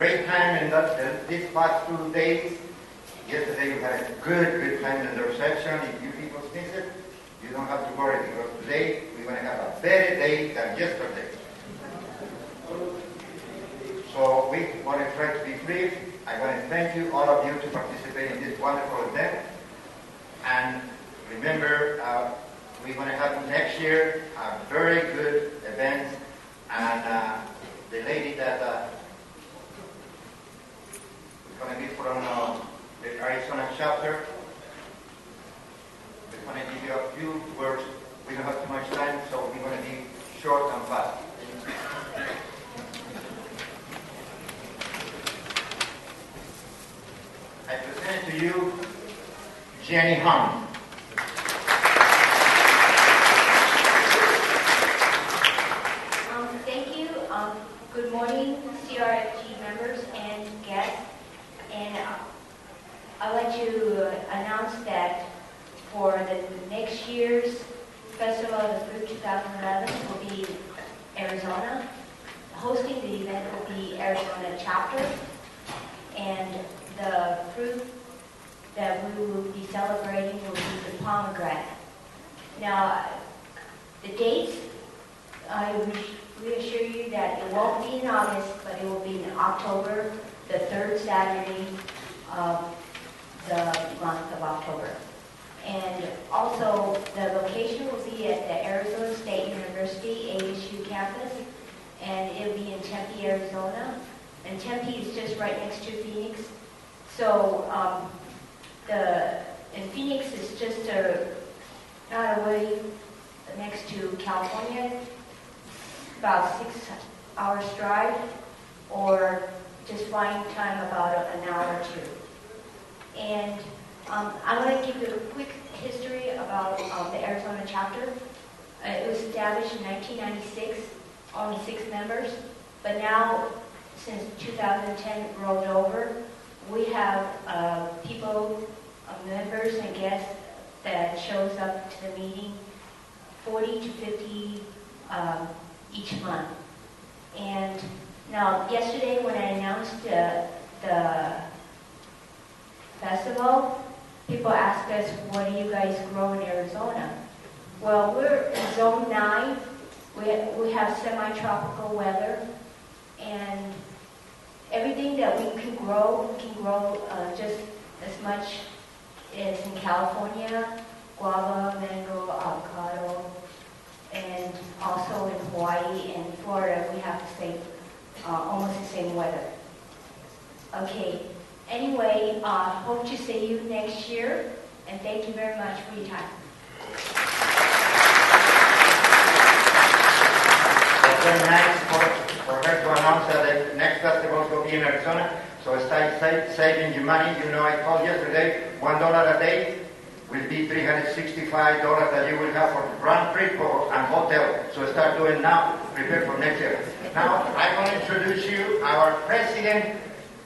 Great time in these past 2 days. Yesterday we had a good time in the reception. If you people miss it, you don't have to worry because today we're going to have a better day than yesterday. So we want to try to be brief. I want to thank you, all of you, to participate in this wonderful event. And remember, we're going to have next year a very good event. And the lady that going to be from the Arizona chapter. We're going to give you a few words. We don't have too much time, so we're going to be short and fast. I present to you Jenny Hahn. Thank you. Good morning, CRFG members and guests. And I'd like to announce that for the next year's Festival of the Fruit 2011 will be Arizona. Hosting the event will be Arizona chapter. And the fruit that we will be celebrating will be the pomegranate. Now, the dates, I reassure you that it won't be in August, but it will be in October, the third Saturday of the month of October. And also, the location will be at the Arizona State University ASU campus, and it will be in Tempe, Arizona. And Tempe is just right next to Phoenix. So, and Phoenix is just not away next to California, about 6 hours drive, or just flying time about an hour or two. And I'm going to give you a quick history about the Arizona chapter. It was established in 1996, only 6 members, but now, since 2010 rolled over, we have people, members and guests that shows up to the meeting, 40 to 50 each month. And now, yesterday when I announced the festival, people asked us, what do you guys grow in Arizona? Well, we're in Zone 9. We have semi-tropical weather, and everything that we can grow just as much as in California: guava, mango, avocado, and also in Hawaii and Florida we have the same, almost the same weather. Okay, anyway, hope to see you next year, and thank you very much for your time. It's very nice for her to announce that the next festival will be in Arizona, so start saving your money. You know, I told yesterday, $1 a day will be $365 that you will have for round trip and hotel. So start doing now, prepare for next year. Now, I want to introduce you our president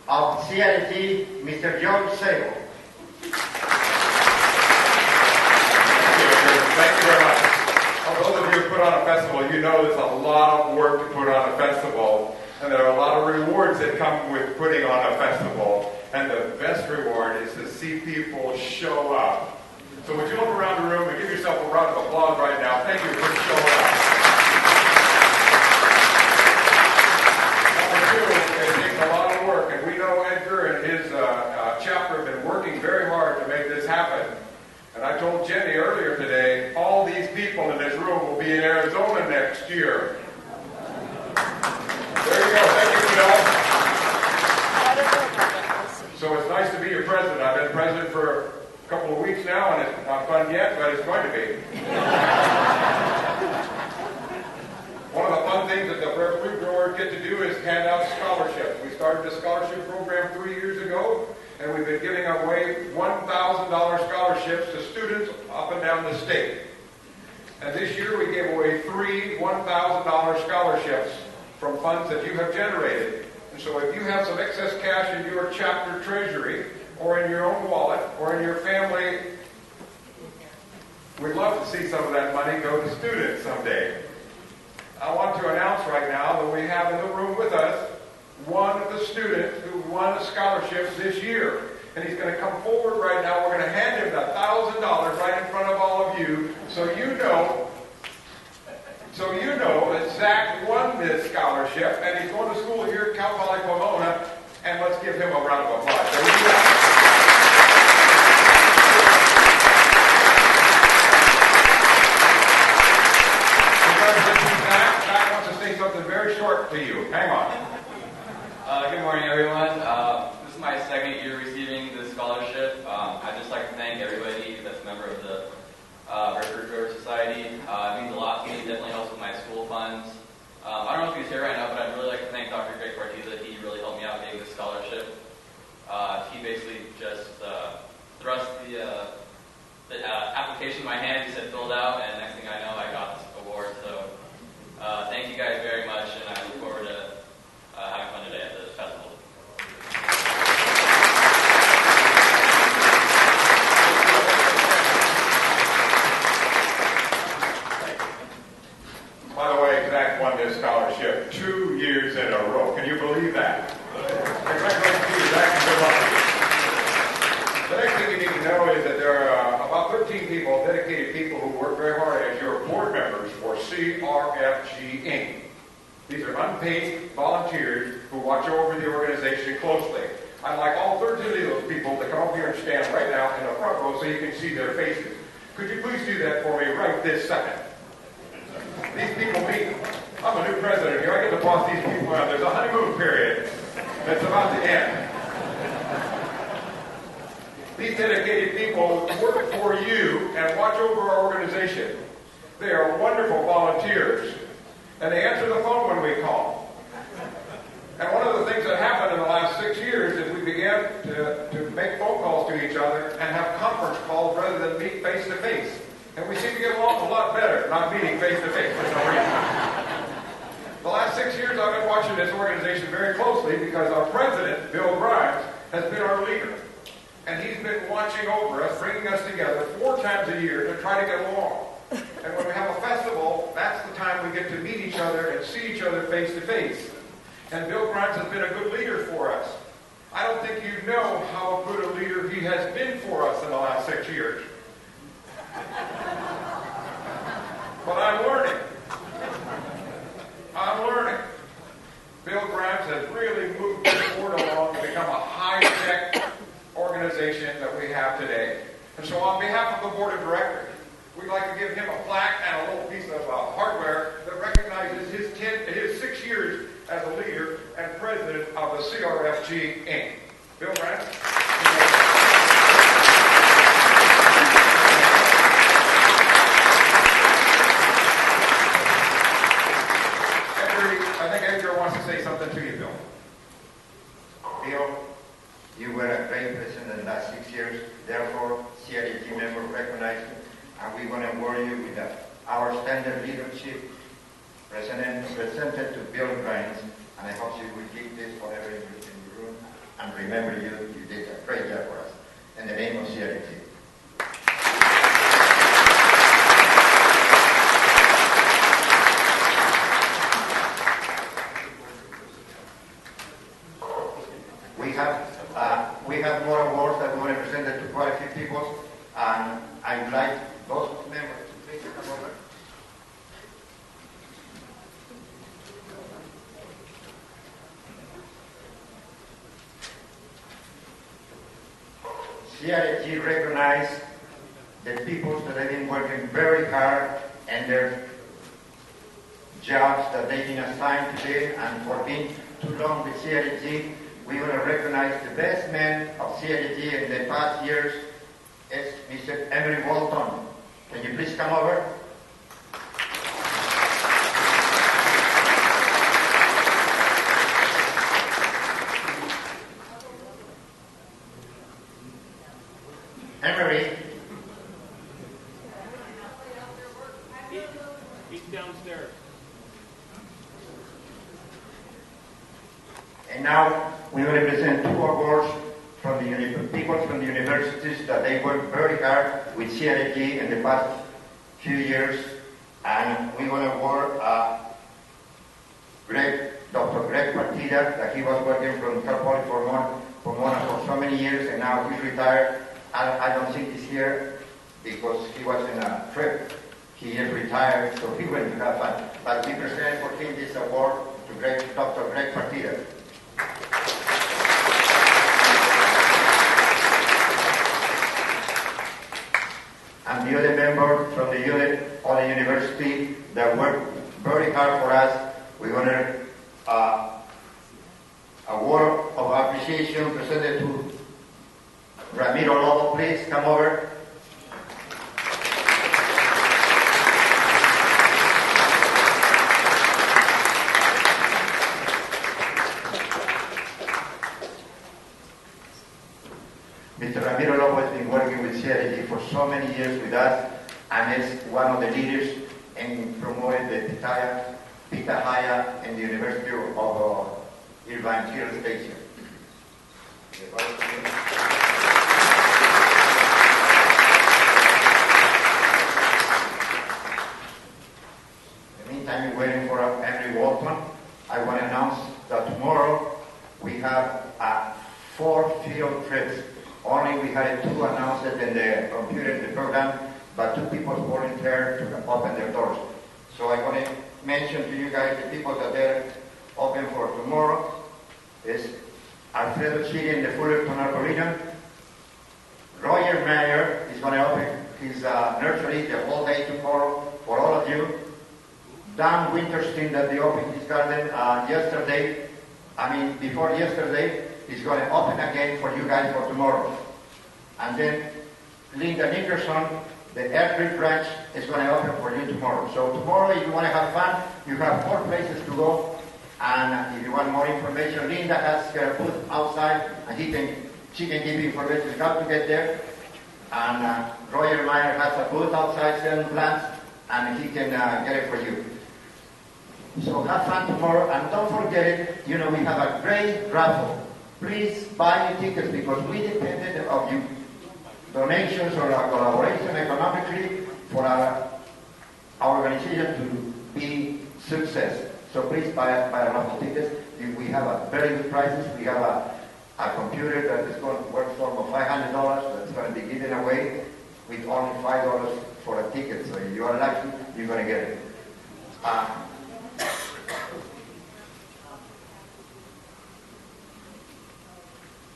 of CRFG, Mr. George Sable. Thank you very much. Well, those of you who put on a festival, you know there's a lot of work to put on a festival, and there are a lot of rewards that come with putting on a festival. And the best reward is to see people show up. So would you look around the room and give yourself a round of applause right now? Thank you for showing up. Number 2, it takes a lot of work, and we know Edgar and his chapter have been working very hard to make this happen. And I told Jenny earlier today, all these people in this room will be in Arizona next year. There you go. Thank you, Phil. So it's nice to be your president. I've been president for a couple of weeks now, and it's not fun yet, but it's going to be. One of the fun things that the fruit growers get to do is hand out scholarships. We started a scholarship program 3 years ago, and we've been giving away $1,000 scholarships to students up and down the state. And this year we gave away 3 $1,000 scholarships from funds that you have generated. And so if you have some excess cash in your chapter treasury, or in your own wallet, or in your family, we'd love to see some of that money go to students someday. I want to announce right now that we have in the room with us one of the students who won a scholarship this year. And he's going to come forward right now. We're going to hand him the $1,000 right in front of all of you, so you know that Zach won this scholarship, and he's going to school here at Cal Poly Pomona, and let's give him a round of applause. There we go. Congratulations, Zach. Zach wants to say something very short to you. Hang on. Good morning, everyone. This is my second year receiving this scholarship. I'd just like to thank everybody that's a member of the Hartford River Society. It means a lot to me. It definitely helps with my school funds. I don't know if he's here right now, but I'd really like to thank Dr. Greg Partiza. He really helped me out getting this scholarship. He basically just thrust the application in my hand. He said, fill it out, and next thing I know, I got this award. So thank you guys very much, and I look forward to having fun today at the festival. By the way, Zach won this scholarship 2 years in a row. Can you believe that? Congratulations to you, Zach, and good luck to you. The next thing you need to know is that there are about 13 people, dedicated people, who work very hard as your board members for CRFG Inc. These are unpaid volunteers who watch over the organization closely. I'd like all 13 of those people to come up here and stand right now in the front row so you can see their faces. Could you please do that for me right this second? These people meet. I'm a new president here. I get to boss these people out. There's a honeymoon period that's about to end. These dedicated people work for you and watch over our organization. They are wonderful volunteers, and they answer the phone when we call. And one of the things that happened in the last 6 years is we began to make phone calls to each other and have conference calls rather than meet face to face. And we seem to get along a lot better not meeting face to face for some reason. The last 6 years I've been watching this organization very closely because our president, Bill Grimes, has been our leader. And he's been watching over us, bringing us together 4 times a year to try to get along. And when we have a festival, that's the time we get to meet each other and see each other face to face. And Bill Grimes has been a good leader for us. I don't think you know how good a leader he has been for us in the last 6 years. But I'm learning. Bill Grimes has really moved this board along to become a high-tech organization that we have today. And so on behalf of the board of directors, we'd like to give him a plaque and a little piece of hardware that recognizes his 6 years as a leader and president of the CRFG Inc. Bill Grimes. I think Edgar wants to say something to you, Bill. Bill, you were a great president in the last 6 years. Therefore, CRFG members recognize you, and we want to award you with our standard leadership presented to Bill Grimes. And I hope you will keep this forever in your room and remember you. You did a great job for us. In the name of CRFG. We have more awards that we want to present to quite a few people, and I would like those members to please come over. CRFG recognize the people that have been working very hard and their jobs that they've been assigned to do, and for being too long with CRFG. We want to recognize the best man of CRFG in the past years is Mr. Emery Walton. Can you please come over? Emery. He's downstairs. And now we will present 2 awards from the people from the universities that they worked very hard with CRFG in the past few years. And we want to award Greg Dr. Greg Partida, that he was working from Cal Poly Pomona for so many years, and now he's retired. I don't think he's here because he was in a trip. He is retired, so he went to have fun. But we present for him this award to Dr. Greg Partida. And the other member from the unit of the university that worked very hard for us, we want to a word of appreciation presented to Ramiro Lobo. Please come over. Mr. Ramiro Lobo has been working with CRG for so many years with us and is one of the leaders in promoting the Pitahaya and the University of Irvine Hill Station. In the meantime, we're waiting for Henry Walton. I want to announce that tomorrow we have 4 field trips. Only we had 2 announced in the computer in the program, but 2 people volunteered to open their doors. So I want to mention to you guys the people that are open for tomorrow is Alfredo Chile in the Fullerton Arboretum. Roger Mayer is going to open his nursery the whole day tomorrow for all of you. Dan Winterstein that they opened his garden before yesterday, is going to open again for you guys for tomorrow. And then Linda Nickerson, the Airtree branch, is going to open for you tomorrow. So tomorrow, if you want to have fun, you have 4 places to go. And if you want more information, Linda has her booth outside, and she can give you information how to get there. And Roger Meyer has a booth outside selling plants, and he can get it for you. So have fun tomorrow, and don't forget it. We have a great raffle. Please buy your tickets because we depended on you. Donations or collaboration economically for our organization to be success. So please buy a raffle tickets. We have a very good prices. We have a computer that is going to work for $500 that's going to be given away with only $5 for a ticket. So if you are lucky, you're going to get it.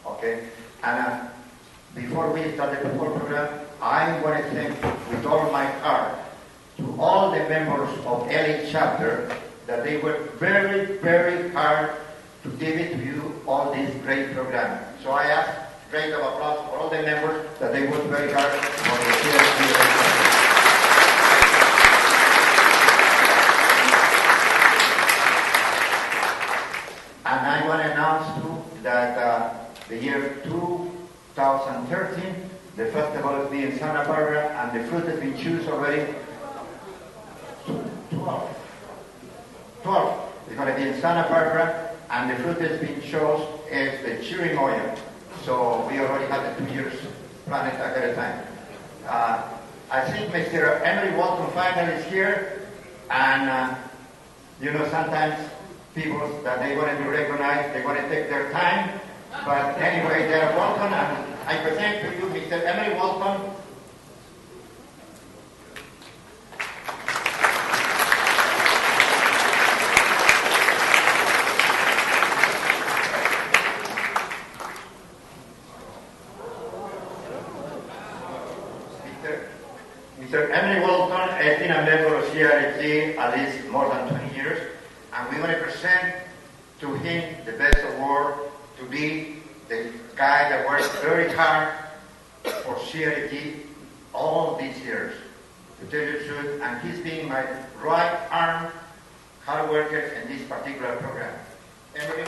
Okay, and before we start the football program, I want to thank with all my heart to all the members of LA chapter that they worked very, very hard to give it to you all this great program. So I ask great of applause for all the members that they worked very hard for the CRG. And I want to announce too that the year 2013, the festival will be in Santa Barbara, and the fruit has been chosen already. 12. It's going to be in Santa Barbara, and the fruit that's been chosen is the chirimoya. So we already have the 2 years planned ahead of time. I think Mr. Emery Walton finally is here, and sometimes people that they want to be recognized, they want to take their time. But anyway, they're welcome, and I present to you Mr. Emery Walton. Mr. Emery Walton has been a member of CRG at least more than 20 years, and we want to present to him the best award to be the guy that worked very hard for CRG all these years, to tell you the truth, and he's been my right arm hard worker in this particular program. Emery?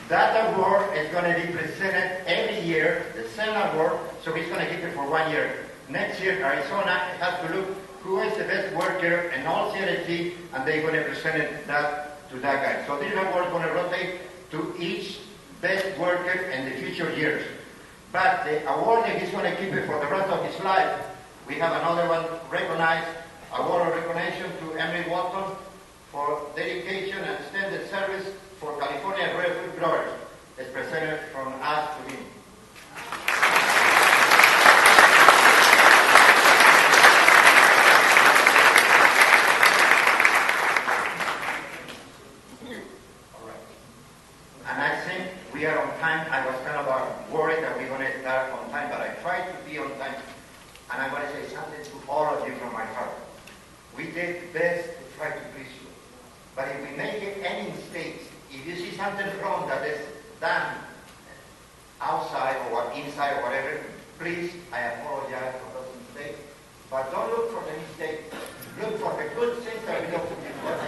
That award is going to be presented every year, the same award, so he's going to keep it for 1 year. Next year, Arizona has to look who is the best worker in all CRG, and they're going to present that to that guy. So this award is going to rotate to each best worker in the future years. But the award that he's going to keep it for the rest of his life. We have another one recognized, award of recognition to Emily Walton for dedication and extended service for California Rare Fruit Growers. It's presented from us to him. And I think we are on time. I was kind of worried that we're going to start on time, but I tried to be on time. And I want to say something to all of you from my heart. We did best to try to please you. But if we make any mistakes, if you see something wrong that is done outside or inside or whatever, please, I apologize for those mistakes. But don't look for the mistakes. Look for the good things that we look to before.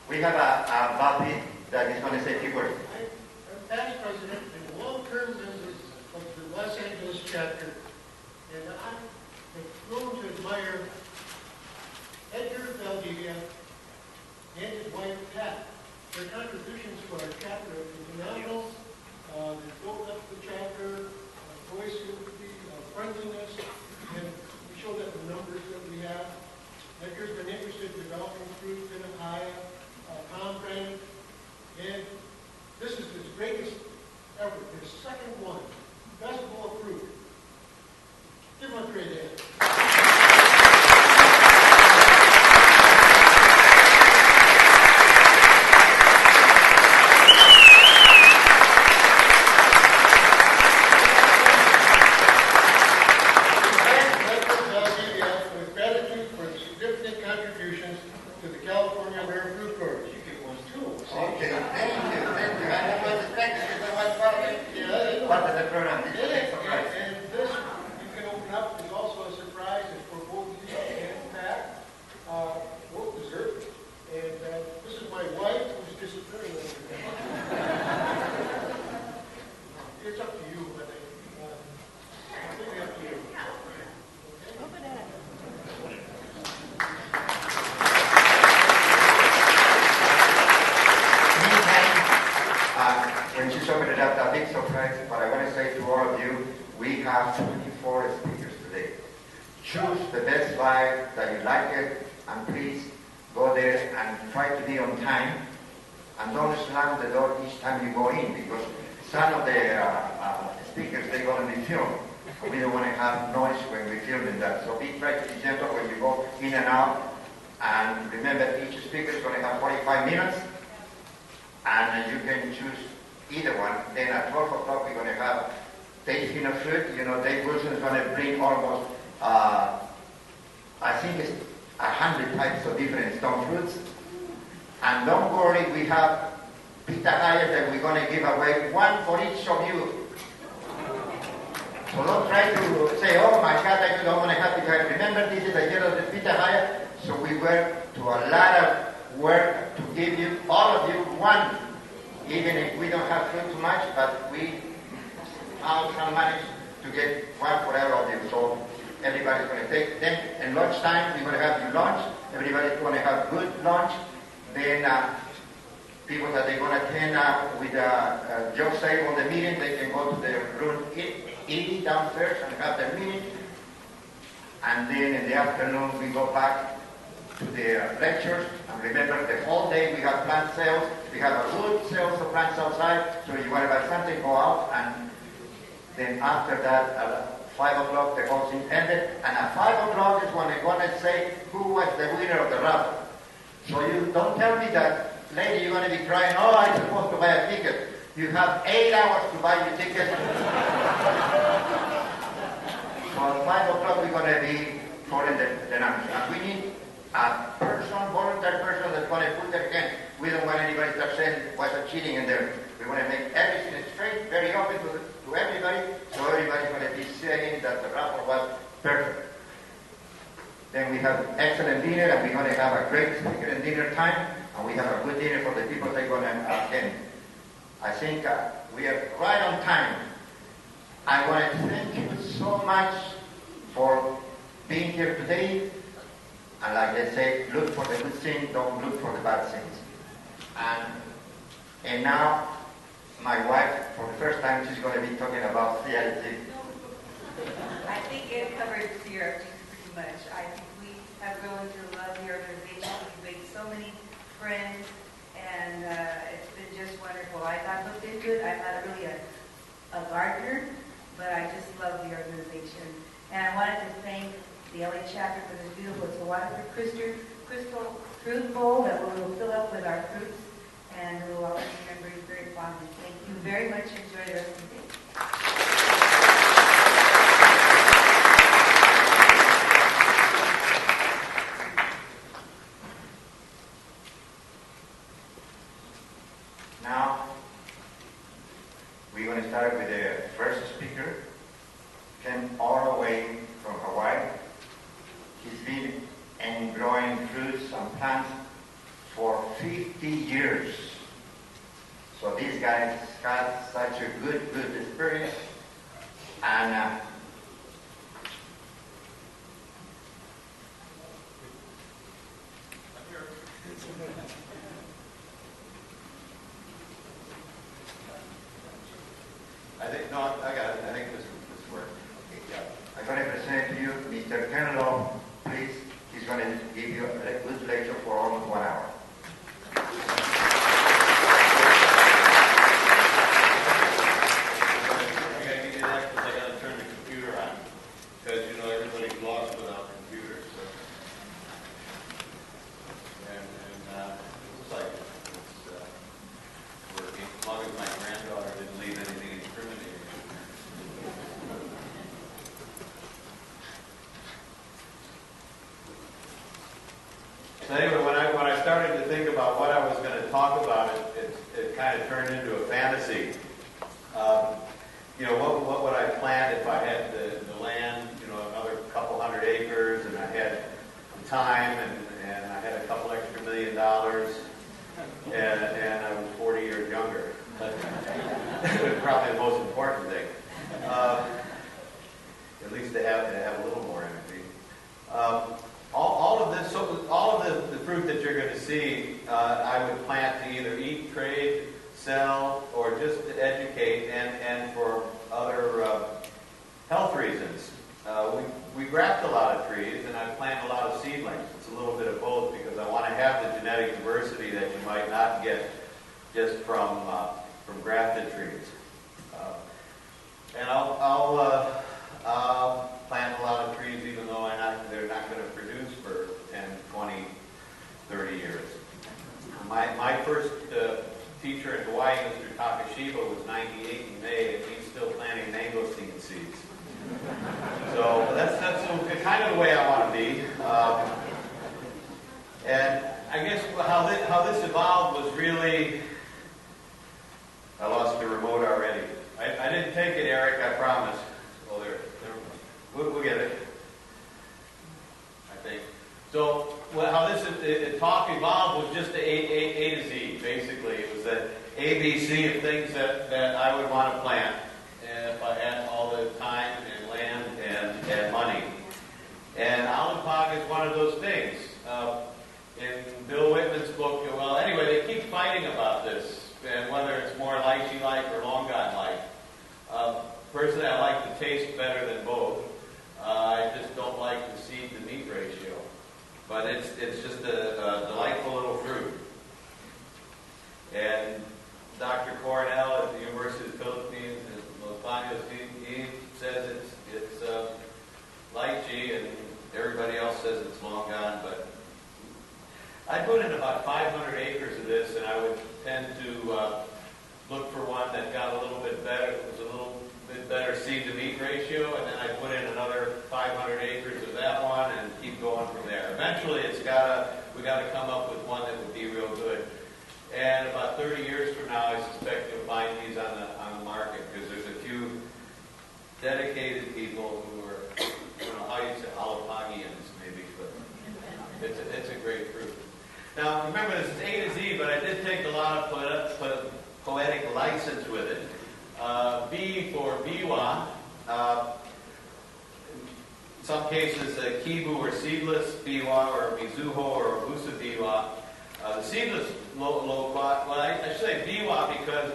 We have a Bobby that is going to say a few words. I'm past president and long-term member of the Los Angeles chapter, and I have grown to admire Edgar Valdivia and his wife Pat. Their contributions to our chapter are phenomenal. They built up the chapter, voice sympathy, friendliness, and we show that in the numbers that we have. Edgar's been interested in developing fruit in Ohio. Tom Brandon, and this is his greatest ever, his second one, Festival of Fruit. Give him a great hand. With gratitude for the significant contributions to the California Rare Fruit Growers. You get one too. Okay, thank you. I was expecting you to part of the program. This is a surprise. And this, you can open up, is also a surprise. It's for both you and Pat. Both dessert. And this is my wife, who's disappearing over there. It's up to you, I think. Completely up to you. Open it up. When she's opened it up, a big surprise, but I want to say to all of you, we have 24 speakers today. Choose the best 5 that you like it, and please go there and try to be on time, and don't slam the door each time you go in, because some of the speakers, they're going to be filmed. We don't want to have noise when we're filming that. So try to be gentle when you go in and out, and remember each speaker is going to have 45 minutes, and you can choose either one. Then at 12 o'clock we're going to have tasting of fruit. You know, Dave Wilson is going to bring almost, I think it's 100 types of different stone fruits. And don't worry, we have pitahayas that we're going to give away, one for each of you. So don't try to say, oh my God, I don't want to have pitahaya. Remember, this is the year of the pitahaya, so we work to a lot of work to give you, all of you, one. Even if we don't have fruit too much, but we somehow manage to get one for all of you. So everybody's going to take them. And lunchtime, we're going to have you lunch. Everybody's going to have good lunch. Then people that they're going to attend with Joe Sable, the meeting, they can go to the room 80 downstairs and have their meeting. And then in the afternoon, we go back to the lectures. And remember, the whole day we have plant sales. We have a good sales of plants outside. So if you want to buy something, go out. And then after that, at 5 o'clock, the whole thing ended. And at 5 o'clock is when they're going to say who was the winner of the raffle. So you don't tell me that later you're going to be crying, oh, I'm supposed to buy a ticket. You have 8 hours to buy your ticket. So at 5 o'clock, we're going to be calling the numbers. And we need a person, voluntary person that's going to put their hand. We don't want anybody to say what's a cheating in there. We want to make everything straight, very open to everybody, so everybody's going to be saying that the raffle was perfect. Then we have excellent dinner, and we're going to have a great speaker and dinner time, and we have a good dinner for the people that are going to attend. I think we are right on time. I want to thank you so much for being here today. And like they say, look for the good things, don't look for the bad things. And now, my wife, for the first time, she's going to be talking about CIT. I think it covered CRFG pretty much. I think we have grown to love the organization. We've made so many friends, and it's been just wonderful. I got hooked into it. I'm not really a gardener, but I just love the organization. And I wanted to thank the LA chapter for this beautiful Waterford crystal fruit bowl that we will fill up with our fruits, and we will always remember you very fondly. Thank you very much. Enjoy the rest of the day. Now, we're going to start with the first speaker. Came all the way from Hawaii. He's been in growing fruits and plants for 50 years. So this guy has got such a good experience. And I got it. I think this works. okay, yeah. I'm going to present to you Mr. Ken Long, please. He's going to give you a good lecture for almost 1 hour. I gotta give you that because I gotta turn the computer on. Because you know everybody's lost without computers. So. And it looks like it's working. As long as my granddaughter didn't leave anything incriminating. So anyway, when I started to think about what I was going to talk about, it kind of turned into a fantasy. You know, what would I plant if I had the land, you know, another couple hundred acres, and I had the time, and I had a couple extra $1 million, and I was 40 years younger. It was probably the most important thing. At least to have a little more energy. All of this, so all of the fruit that you're going to see, I would plant to either eat, trade, sell, or just to educate, and for other health reasons. We graft a lot of trees, and I plant a lot of seedlings. It's a little bit of both because I want to have the genetic diversity that you might not get just from grafted trees. And I'll plant a lot of trees even though they're not going to produce for 10, 20, 30 years. My first teacher in Hawaii, Mr. Takashiba, was 98 in May, and he's still planting mangosteen seeds. So that's kind of the way I want to be. And I guess how this evolved was really... I lost the remote already. I didn't take it, Eric, I promise. Oh, there. We'll get it. I think. So how this talk evolved was just A to Z, basically. It was that ABC of things that I would want to plant if I had all the time and land and money. And olive pog is one of those things. In Bill Whitman's book, well, anyway, they keep fighting about this, and whether it's more lychee-like or longan-like. Personally, I like the taste better than both. I just don't like the seed-to-meat ratio. But it's just a delightful little fruit. And Dr. Cornell at the University of the Philippines in Los Baños, he says it's lychee, and everybody else says it's longan, but I put in about 500 acres of this, and I would tend to look for one that got a little bit better, it was a little bit better seed-to-meat ratio, and then I put in another 500 acres of that one and keep going from there. Eventually, we got to come up with one that would be real good. And about 30 years from now, I suspect you'll find these on the market, because there's a few dedicated people who are, I don't know how you say, Alapagians maybe, but it's a great fruit. Now, remember, this is A to Z, but I did take a lot of poetic license with it. B for biwa. some cases kibu or seedless biwa or mizuho or busa biwa. The seedless loquat, well, I should say biwa because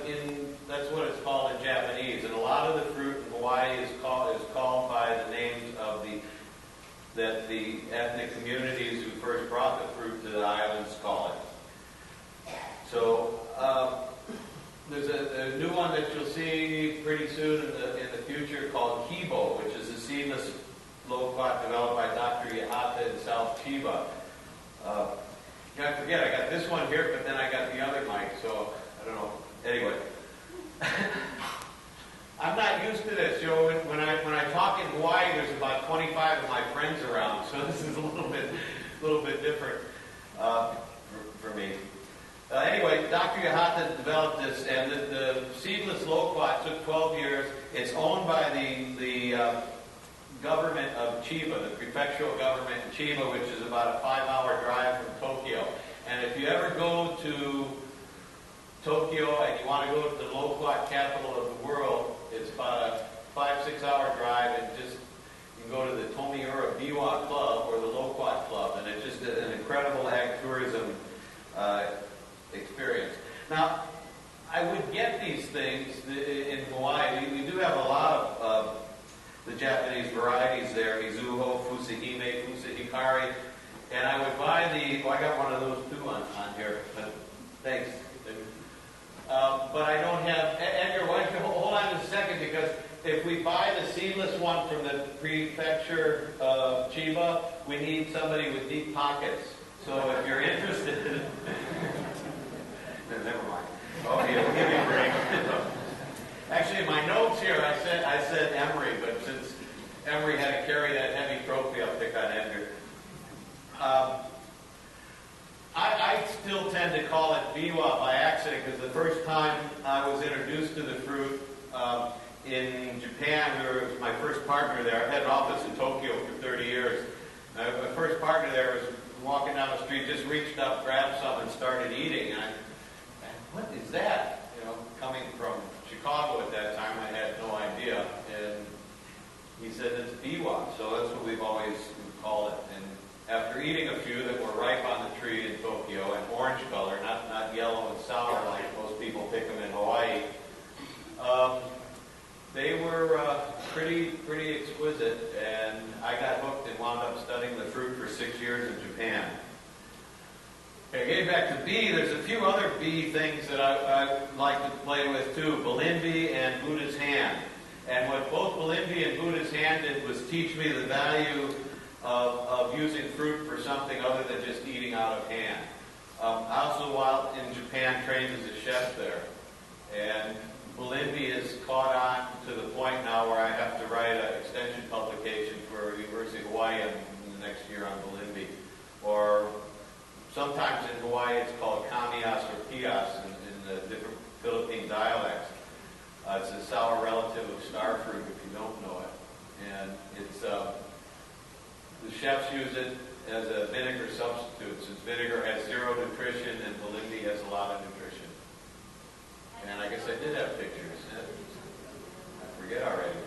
that's what it's called in Japanese, and a lot of the fruit in Hawaii is called by the names of the ethnic communities who first brought the fruit to the islands call it. So there's a new one that you'll see pretty soon in the future called Kibo, which is a seedless loquat developed by Dr. Yahata in South Chiba. I forget, I got this one here, but then I got the other mic, so I don't know. Anyway. I'm not used to this, Joe. When I talk in Hawaii, there's about 25 of my friends around, so this is a little bit different for me. Anyway, Dr. Yahata developed this, and the seedless loquat took 12 years. It's owned by the government of Chiba, the prefectural government in Chiba, which is about a 5-hour drive from Tokyo. And if you ever go to Tokyo and you want to go to the loquat capital of the world, it's about a 5-6 hour drive, and just you can go to the Tomiura Biwa Club or the Loquat Club, and it's just an incredible ag tourism experience. Now, I would get these things in Hawaii. We do have a lot of the Japanese varieties there, Mizuho, Fusahime, Fusahikari, and I would buy I got one of those too on here, but thanks. But I don't have, Edgar, why don't you hold on just a second, because if we buy the seedless one from the prefecture of Chiba, we need somebody with deep pockets. So if you're interested, never mind. Okay, we'll give you a break. Actually, in my notes here, I said Emery, but since Emery had to carry that heavy trophy, I'll pick on Edgar. I still tend to call it biwa by accident because the first time I was introduced to the fruit in Japan, it was my first partner there. I had an office in Tokyo for 30 years. My first partner there was walking down the street, just reached up, grabbed some, and started eating. And what is that? You know, coming from Chicago at that time, I had no idea. And he said it's biwa, so that's what we've always called it. And after eating a few that were ripe on the tree in Tokyo and orange color, not yellow and sour like most people pick them in Hawaii, they were pretty exquisite, and I got hooked and wound up studying the fruit for 6 years in Japan. Okay, getting back to bee, there's a few other bee things that I like to play with too, Balimbi and Buddha's hand. And what both Balimbi and Buddha's hand did was teach me the value of using fruit for something other than just eating out of hand. I also, while in Japan, trained as a chef there. And Balimbi is caught on to the point now where I have to write an extension publication for University of Hawaii in the next year on Balimbi. Or sometimes in Hawaii it's called kamias or pias in the different Philippine dialects. It's a sour relative of star fruit if you don't know it. And it's the chefs use it as a vinegar substitute, since vinegar has zero nutrition and Balimbi has a lot of nutrition. And I guess I did have pictures. I forget already.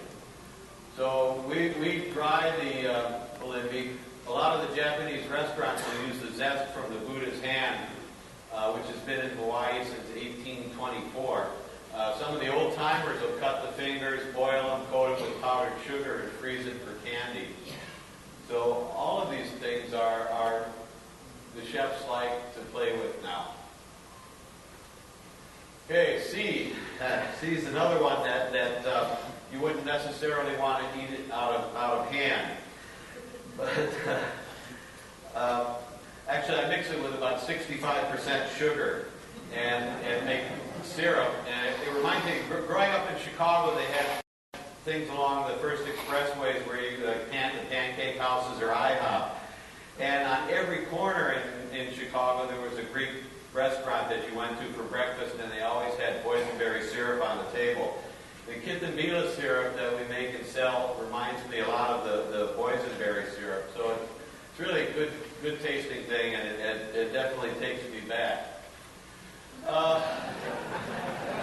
So we dry the Balimbi. A lot of the Japanese restaurants will use the zest from the Buddha's hand, which has been in Hawaii since 1824. Some of the old timers will cut the fingers, boil them, coat it with powdered sugar, and freeze it for candy. So all of these things are the chefs like to play with now. Okay, seed. Seed is another one that you wouldn't necessarily want to eat it out of hand. But actually, I mix it with about 65% sugar and make syrup. And it reminds me, growing up in Chicago, they had things along the first expressways where you the pancake houses or IHOP. And on every corner in Chicago, there was a Greek restaurant that you went to for breakfast, and they always had boysenberry syrup on the table. The Kitambila syrup that we make and sell reminds me a lot of the boysenberry syrup. So it's really a good tasting thing, and it definitely takes me back.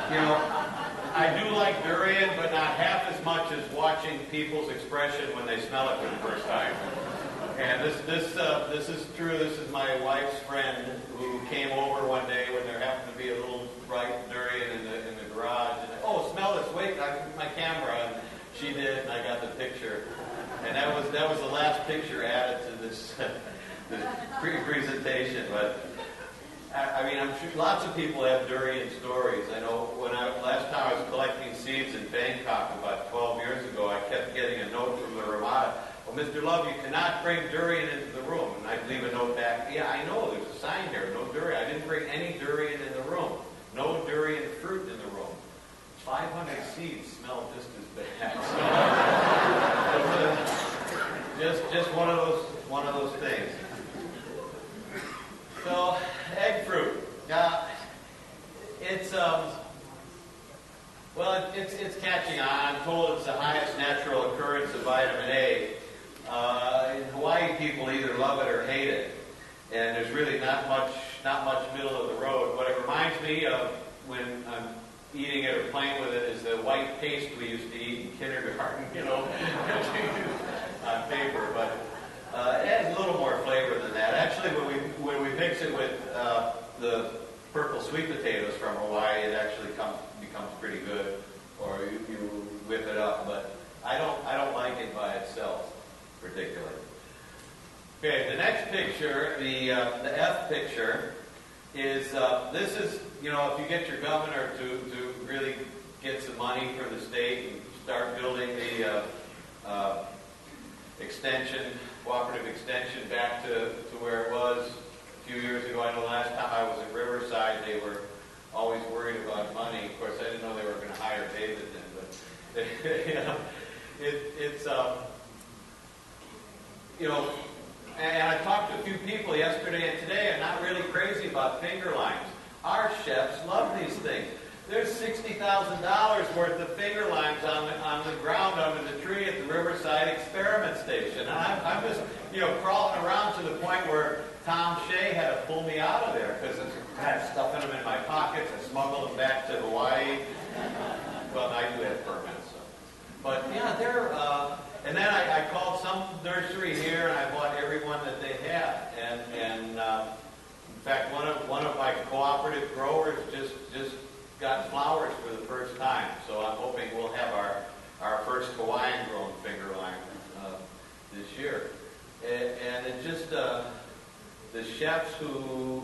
You know, I do like durian, but not half as much as watching people's expression when they smell it for the first time. And this is true. This is my wife's friend who came over one day when there happened to be a little ripe durian in the garage. And oh, smell this! Wait, I put my camera. And she did, and I got the picture. And that was the last picture added to this presentation. But I mean, I'm sure lots of people have durian stories. I know last time I was collecting seeds in Bangkok about 12 years ago, I kept getting a note from the Ramada. Well, Mr. Love, you cannot bring durian into the room. And I'd leave a note back. Yeah, I know, there's a sign here, no durian. I didn't bring any durian in the room. No durian fruit in the room. 500 seeds smell just as bad. So, just one of those things. So, egg fruit. It's catching on. I'm told it's the highest natural occurrence of vitamin A. In Hawaii, people either love it or hate it, and there's really not much middle of the road. What it reminds me of when I'm eating it or playing with it is the white paste we used to eat in kindergarten, on paper. But it has a little more flavor than that. Actually, when we mix it with the purple sweet potatoes from Hawaii, it actually becomes pretty good. Or you whip it up, but I don't like it by itself particularly. Okay, the next picture, the F picture, is this is if you get your governor to really get some money from the state and start building the cooperative extension back to where it was a few years ago. I know last time I was at Riverside, they were always worried about money. Of course, I didn't know they were going to hire David then, but and I talked to a few people yesterday and today. I'm not really crazy about finger limes. Our chefs love these things. There's $60,000 worth of finger limes on the ground under the tree at the Riverside Experiment Station. And I'm just crawling around to the point where Tom Shea had to pull me out of there because I had stuffing them in my pockets. I smuggled them back to Hawaii. Well, I do have permits. So. But yeah, they're. And then I called some nursery here and I bought every one that they had. And in fact, one of my cooperative growers just got flowers for the first time. So I'm hoping we'll have our first Hawaiian grown finger lime this year. And it just. The chefs who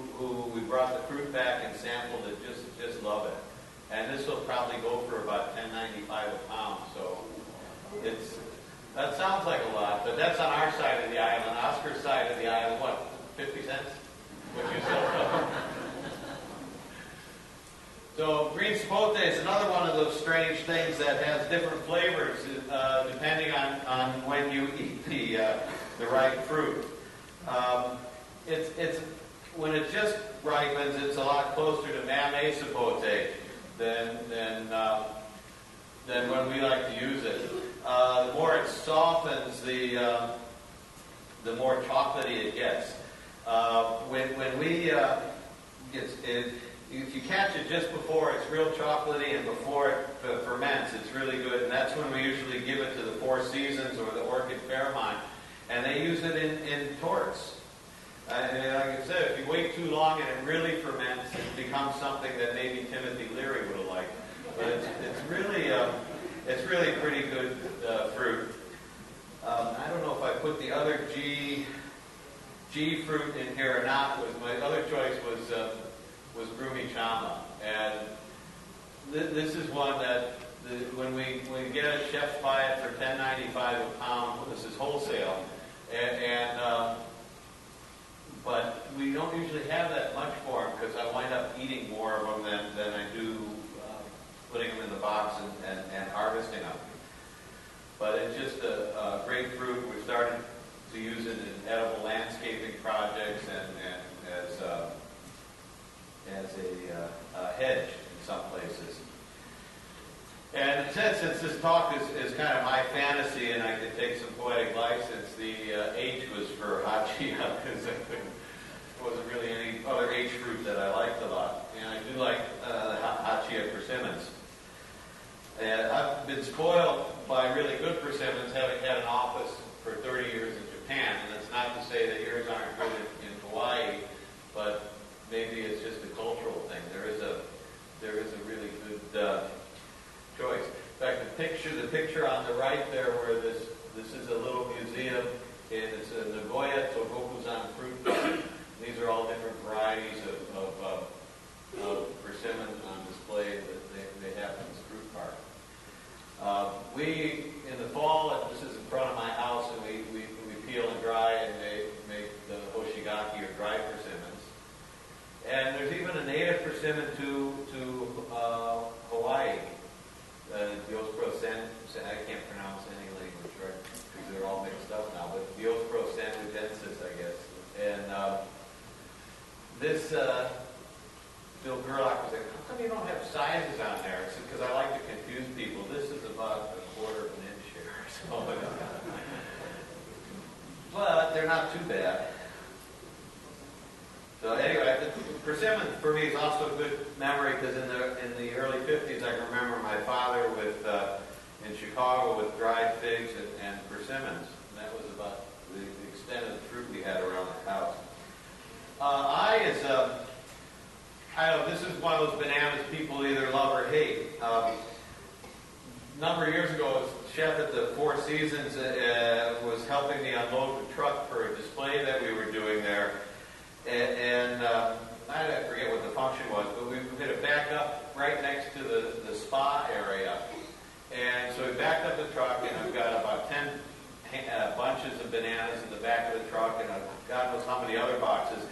we brought the fruit back and sampled it just love it. And this will probably go for about $10.95 a pound. So that sounds like a lot, but that's on our side of the island. Oscar's side of the island, what, 50 cents? What you sell? So green sapote is another one of those strange things that has different flavors depending on when you eat the ripe fruit. It's when it just ripens, it's a lot closer to mamey sapote than when we like to use it. The more it softens, the more chocolatey it gets. If you catch it just before it's real chocolatey and before it ferments, it's really good. And that's when we usually give it to the Four Seasons or the Orchid Fairmont, and they use it in torts. And like I said, if you wait too long and it really ferments, it becomes something that maybe Timothy Leary would have liked. But it's really pretty good fruit. I don't know if I put the other G fruit in here or not. My other choice was Brumi Chama, and this is one that when we get it, chefs buy it for $10.95 a pound. This is wholesale, but we don't usually have that much for them because I wind up eating more of them than I do putting them in the box and harvesting them. But it's just a great fruit. We've started to use it in edible landscaping projects and as a hedge in some places. And since this talk is kind of my fantasy and I could take some poetic license, the H was for hachia because there wasn't really any other H fruit that I liked a lot. And I do like hachia persimmons. And I've been spoiled by really good persimmons, having had an office for 30 years in Japan, and that's not to say that yours aren't good in Hawaii, but maybe it's just a cultural thing. There is a really good choice. In fact, the picture on the right there, where this is a little museum, and it's a Nagoya Togokuzan fruit park. These are all different varieties of persimmon on display that they have in this fruit park. We, in the fall, this is in front of my house, and we peel and dry and make the hoshigaki, or dried persimmons. And there's even a native persimmon to Hawaii. Diospro I can't pronounce any language, right? Because they're all mixed up now. But Diospro sanduidensis, I guess. And this, Bill Gerlach was like, how come you don't have sizes on there? I said, because I like to confuse people. This is about 1/4 of an inch here. So, but they're not too bad. So anyway, the persimmon for me is also a good memory, because in the early 50s, I can remember my father in Chicago with dried figs and persimmons. And that was about the extent of the fruit we had around the house. I know this is one of those bananas people either love or hate. A number of years ago, a chef at the Four Seasons was helping me unload the truck for a display that we were doing there. And I forget what the function was, but we hit a back up right next to the spa area. And so we backed up the truck, and I've got about 10 bunches of bananas in the back of the truck, and God knows how many other boxes.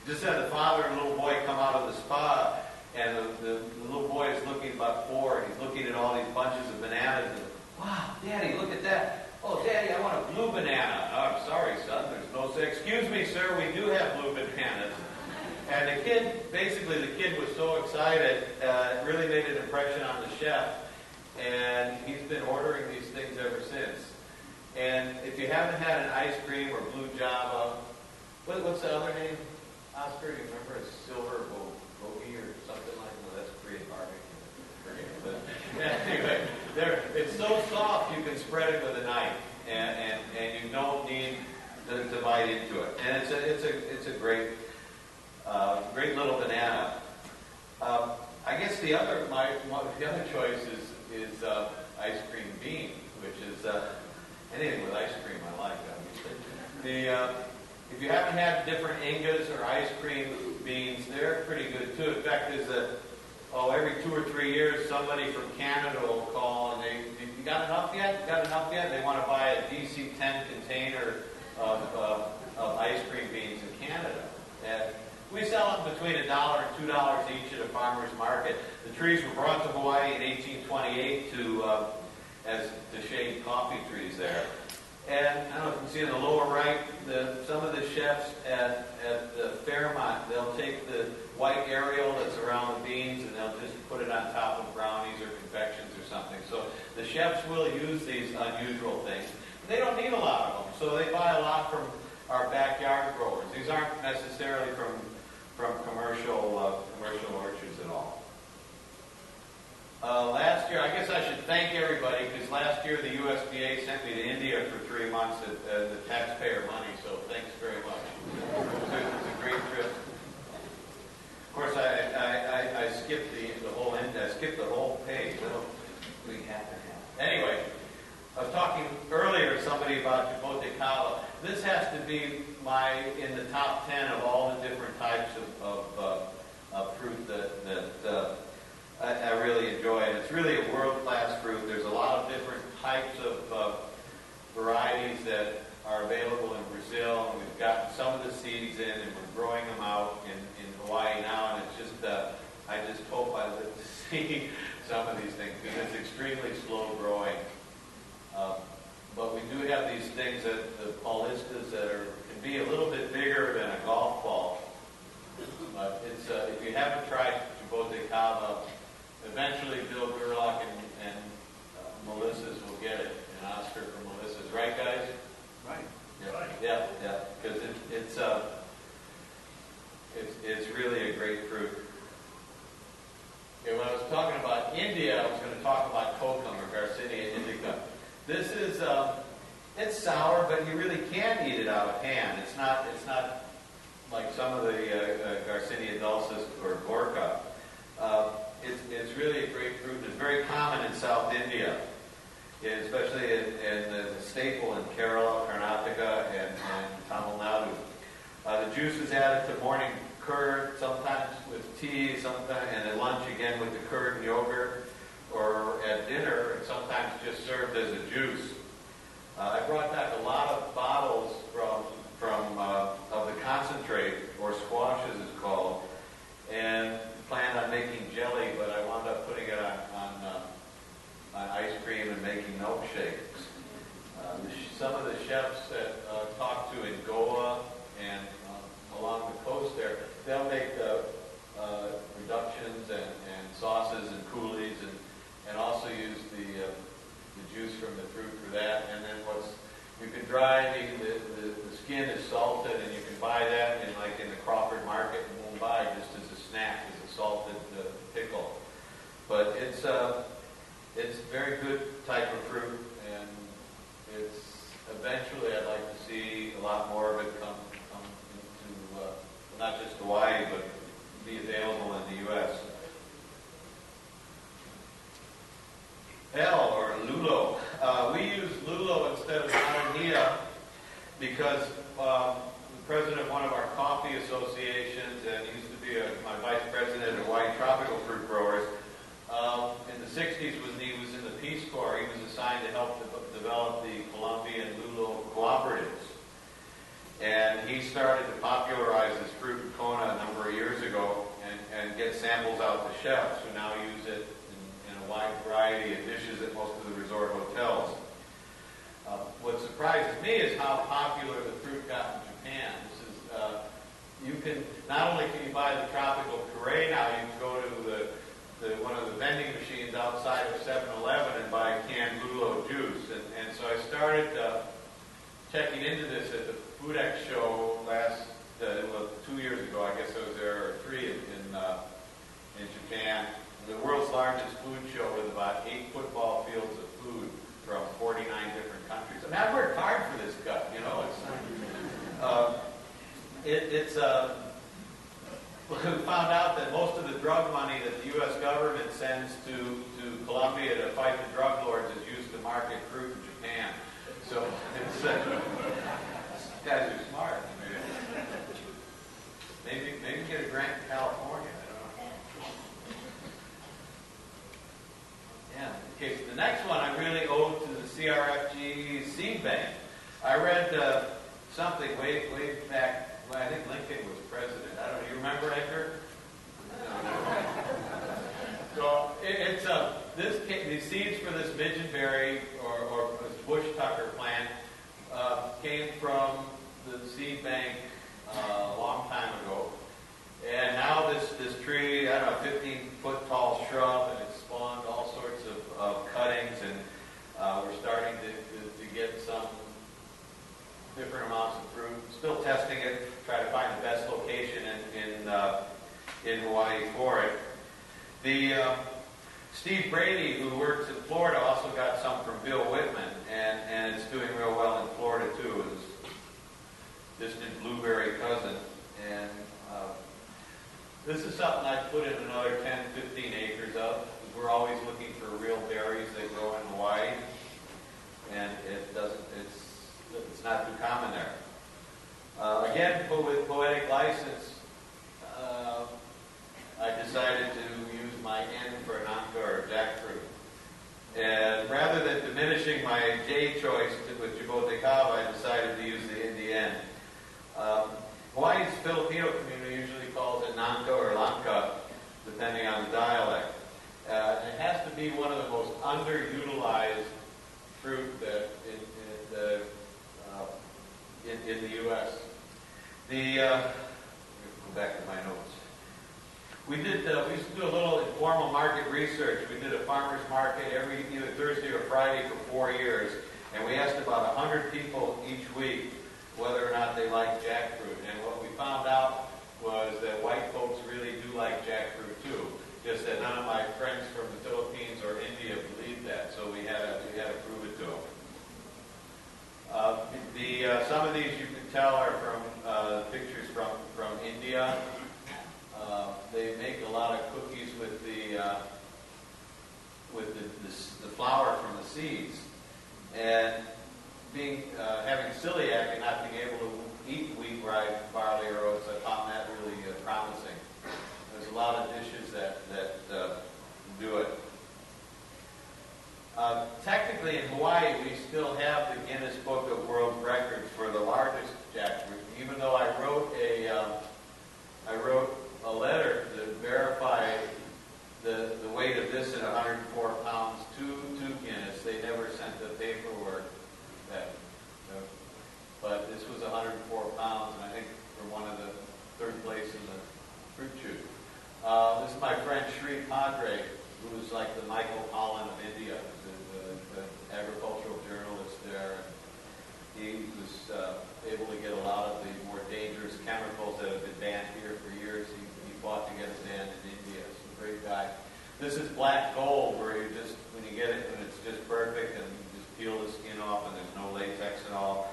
Just had the father and little boy come out of the spa, and the little boy is looking about 4, and he's looking at all these bunches of bananas, and, wow, Daddy, look at that. Oh, Daddy, I want a blue banana. Oh, I'm sorry, son, there's no say. Excuse me, sir, we do have blue bananas. And the kid was so excited, it really made an impression on the chef, and he's been ordering these things ever since. And if you haven't had an ice cream or blue java, what's the other name? Oscar, do you remember? It's silver bogey or something like that? Well, that's Korean barbecue. But anyway, it's so soft you can spread it with a knife, and you don't need to bite into it. And it's a great little banana. I guess the other choice is ice cream bean, which is anything with ice cream I like, obviously. If you haven't had different ingas or ice cream beans, they're pretty good too. In fact, every 2 or 3 years, somebody from Canada will call and you got enough yet? Got enough yet? They want to buy a DC-10 container of ice cream beans in Canada. And we sell them between $1 and $2 each at a farmer's market. The trees were brought to Hawaii in 1828 to shade coffee trees there. And I don't know if you can see in the lower right, some of the chefs at the Fairmont, they'll take the white aerial that's around the beans and they'll just put it on top of brownies or confections or something. So the chefs will use these unusual things. They don't need a lot of them, so they buy a lot from our backyard growers. These aren't necessarily from commercial orchards at all. Last year, I guess I should thank everybody, because last year the USDA sent me to India for 3 months at the taxpayer money, so thanks very much. It was a great trip. Of course, I skipped the whole page. So we have to have. Anyway, I was talking earlier to somebody about Chipotle Kava. This has to be in the top 10 of all the different types of fruit that I really enjoy it. It's really a world-class fruit. There's a lot of different types of varieties that are available in Brazil, and we've got some of the seeds in, and we're growing them out in Hawaii now, and it's just, I just hope I live to see some of these things, because it's extremely slow growing. But we do have these things, the paulistas, that can be a little bit bigger than a golf ball. But it's if you haven't tried Chipotle Kava, eventually Bill Gerlach and Melissa's will get it, and Oscar for Melissa's. Right, guys? Right. Yeah, because it's really a great fruit. Okay, when I was talking about India, I was going to talk about kokum, or Garcinia indica. This It's sour, but you really can eat it out of can. It's not like some of the Garcinia dulcis or Gorka. It's really a great fruit. It's very common in South India, especially in the staple in Kerala, Karnataka, and Tamil Nadu. The juice is added to morning curd, sometimes with tea, sometimes, and at lunch again with the curd and yogurt, or at dinner, and sometimes just served as a juice. I brought back a lot of bottles of the concentrate, or squash as it's called, and planned on making jelly, but I wound up putting it on ice cream and making milkshakes. Some of the chefs that talked to in Goa and along the coast there, they'll make reductions and sauces and coulis and also use the juice from the fruit for that. And then you can dry the skin is salted, and you can buy that in the Crawford Market in Mumbai just as a snack, as a salted pickle. But it's very good type of fruit, and it's eventually I'd like to see a lot more of it come into not just Hawaii, but be available in the U.S. L, or lulo. We use lulo instead of manania because the president of one of our coffee associations, and he used to be my vice president of Hawaii Tropical Fruit Growers, in the 60s when he was in the Peace Corps, he was assigned to help develop the Colombian lulo cooperatives. And he started to popularize this fruit in Kona a number of years ago and get samples out to chefs who now use it in a wide variety of dishes at most of the resort hotels. What surprises me is how popular the fruit got in Japan. You can, not only can you buy the tropical puree now, you can go to one of the vending machines outside of 7-Eleven and buy canned lulo juice. And so I started checking into this at the Food-X show 2 years ago. I guess I was there, or 3 in Japan. The world's largest food show with about 8 football fields of food from 49 different countries. I mean, I worked hard for this cup, you know. We found out that most of the drug money that the U.S. government sends to Colombia to fight the drug lords is used to market fruit in Japan. So it's these guys are smart. Maybe get a grant to California. I don't know. Yeah. Okay. So the next one I really owe to the CRFG seed bank. I read something way back. Well, I think Lincoln was president. I don't know. You remember, Edgar? So the seeds for this midgeonberry or bush tucker plant came from the seed bank a long time ago, and now this tree, I don't know, 15-foot tall shrub, and it's spawned all sorts of cuttings, and we're starting to get some different amounts of fruit. Still testing it, try to find the best location in Hawaii for it. The Steve Brady, who works in Florida, also got some from Bill Whitman, and it's doing real well in Florida too. His distant blueberry cousin, and this is something I put in another 10, 15 acres of. We're always looking for real berries that grow in Hawaii, and it's not too common there. Again, with poetic license, I decided to use my N for Nanga or jackfruit. And rather than diminishing my J choice with Chipotle Cava, I decided to use the N. Hawaii's Filipino community usually calls it Nanga or Lanka, depending on the dialect. It has to be one of the most underutilized fruit that in the U.S. Go back to my notes. We used to do a little informal market research. We did a farmer's market every either Thursday or Friday for 4 years, and we asked about 100 people each week whether or not they like jackfruit. And what we found out was that white folks really do like jackfruit too. Just that none of my friends from the Philippines or India believed that, so we had to prove it to them. some of these you can tell are from pictures from India. They make a lot of cookies with the flour from the seeds, and having celiac and not being able to eat wheat, rye, barley, or oats, I found that really promising. There's a lot of dishes that do it. Technically, in Hawaii, we still have the Guinness Book of World Records for the largest jackfruit. Even though I wrote a letter to verify the weight of this at 104 pounds to Guinness, they never sent the paperwork back. But this was 104 pounds, and I think we're one of the third place in the fruit shoot. This is my friend Sri Padre, who's like the Michael Pollan of India, the agricultural journalist there. He was able to get a lot of the more dangerous chemicals that have been banned here for years. He fought to get it banned in India. He's a great guy. This is black gold, where you just, when you get it, when it's just perfect, and you just peel the skin off, and there's no latex at all.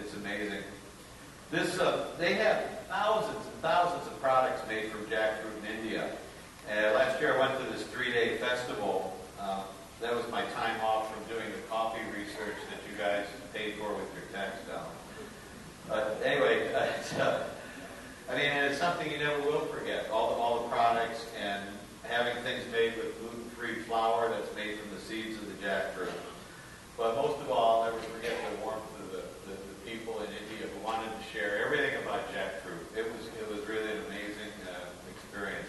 It's amazing. They have thousands and thousands of products made from jackfruit in India. Last year I went to this 3-day festival. That was my time off from doing the coffee research that you guys paid for with your tax dollars. But anyway, it's something you never will forget. All the products and having things made with gluten-free flour that's made from the seeds of the jackfruit. But most of all, I'll never forget the warmth of the people in India who wanted to share everything about jackfruit. It was really an amazing experience.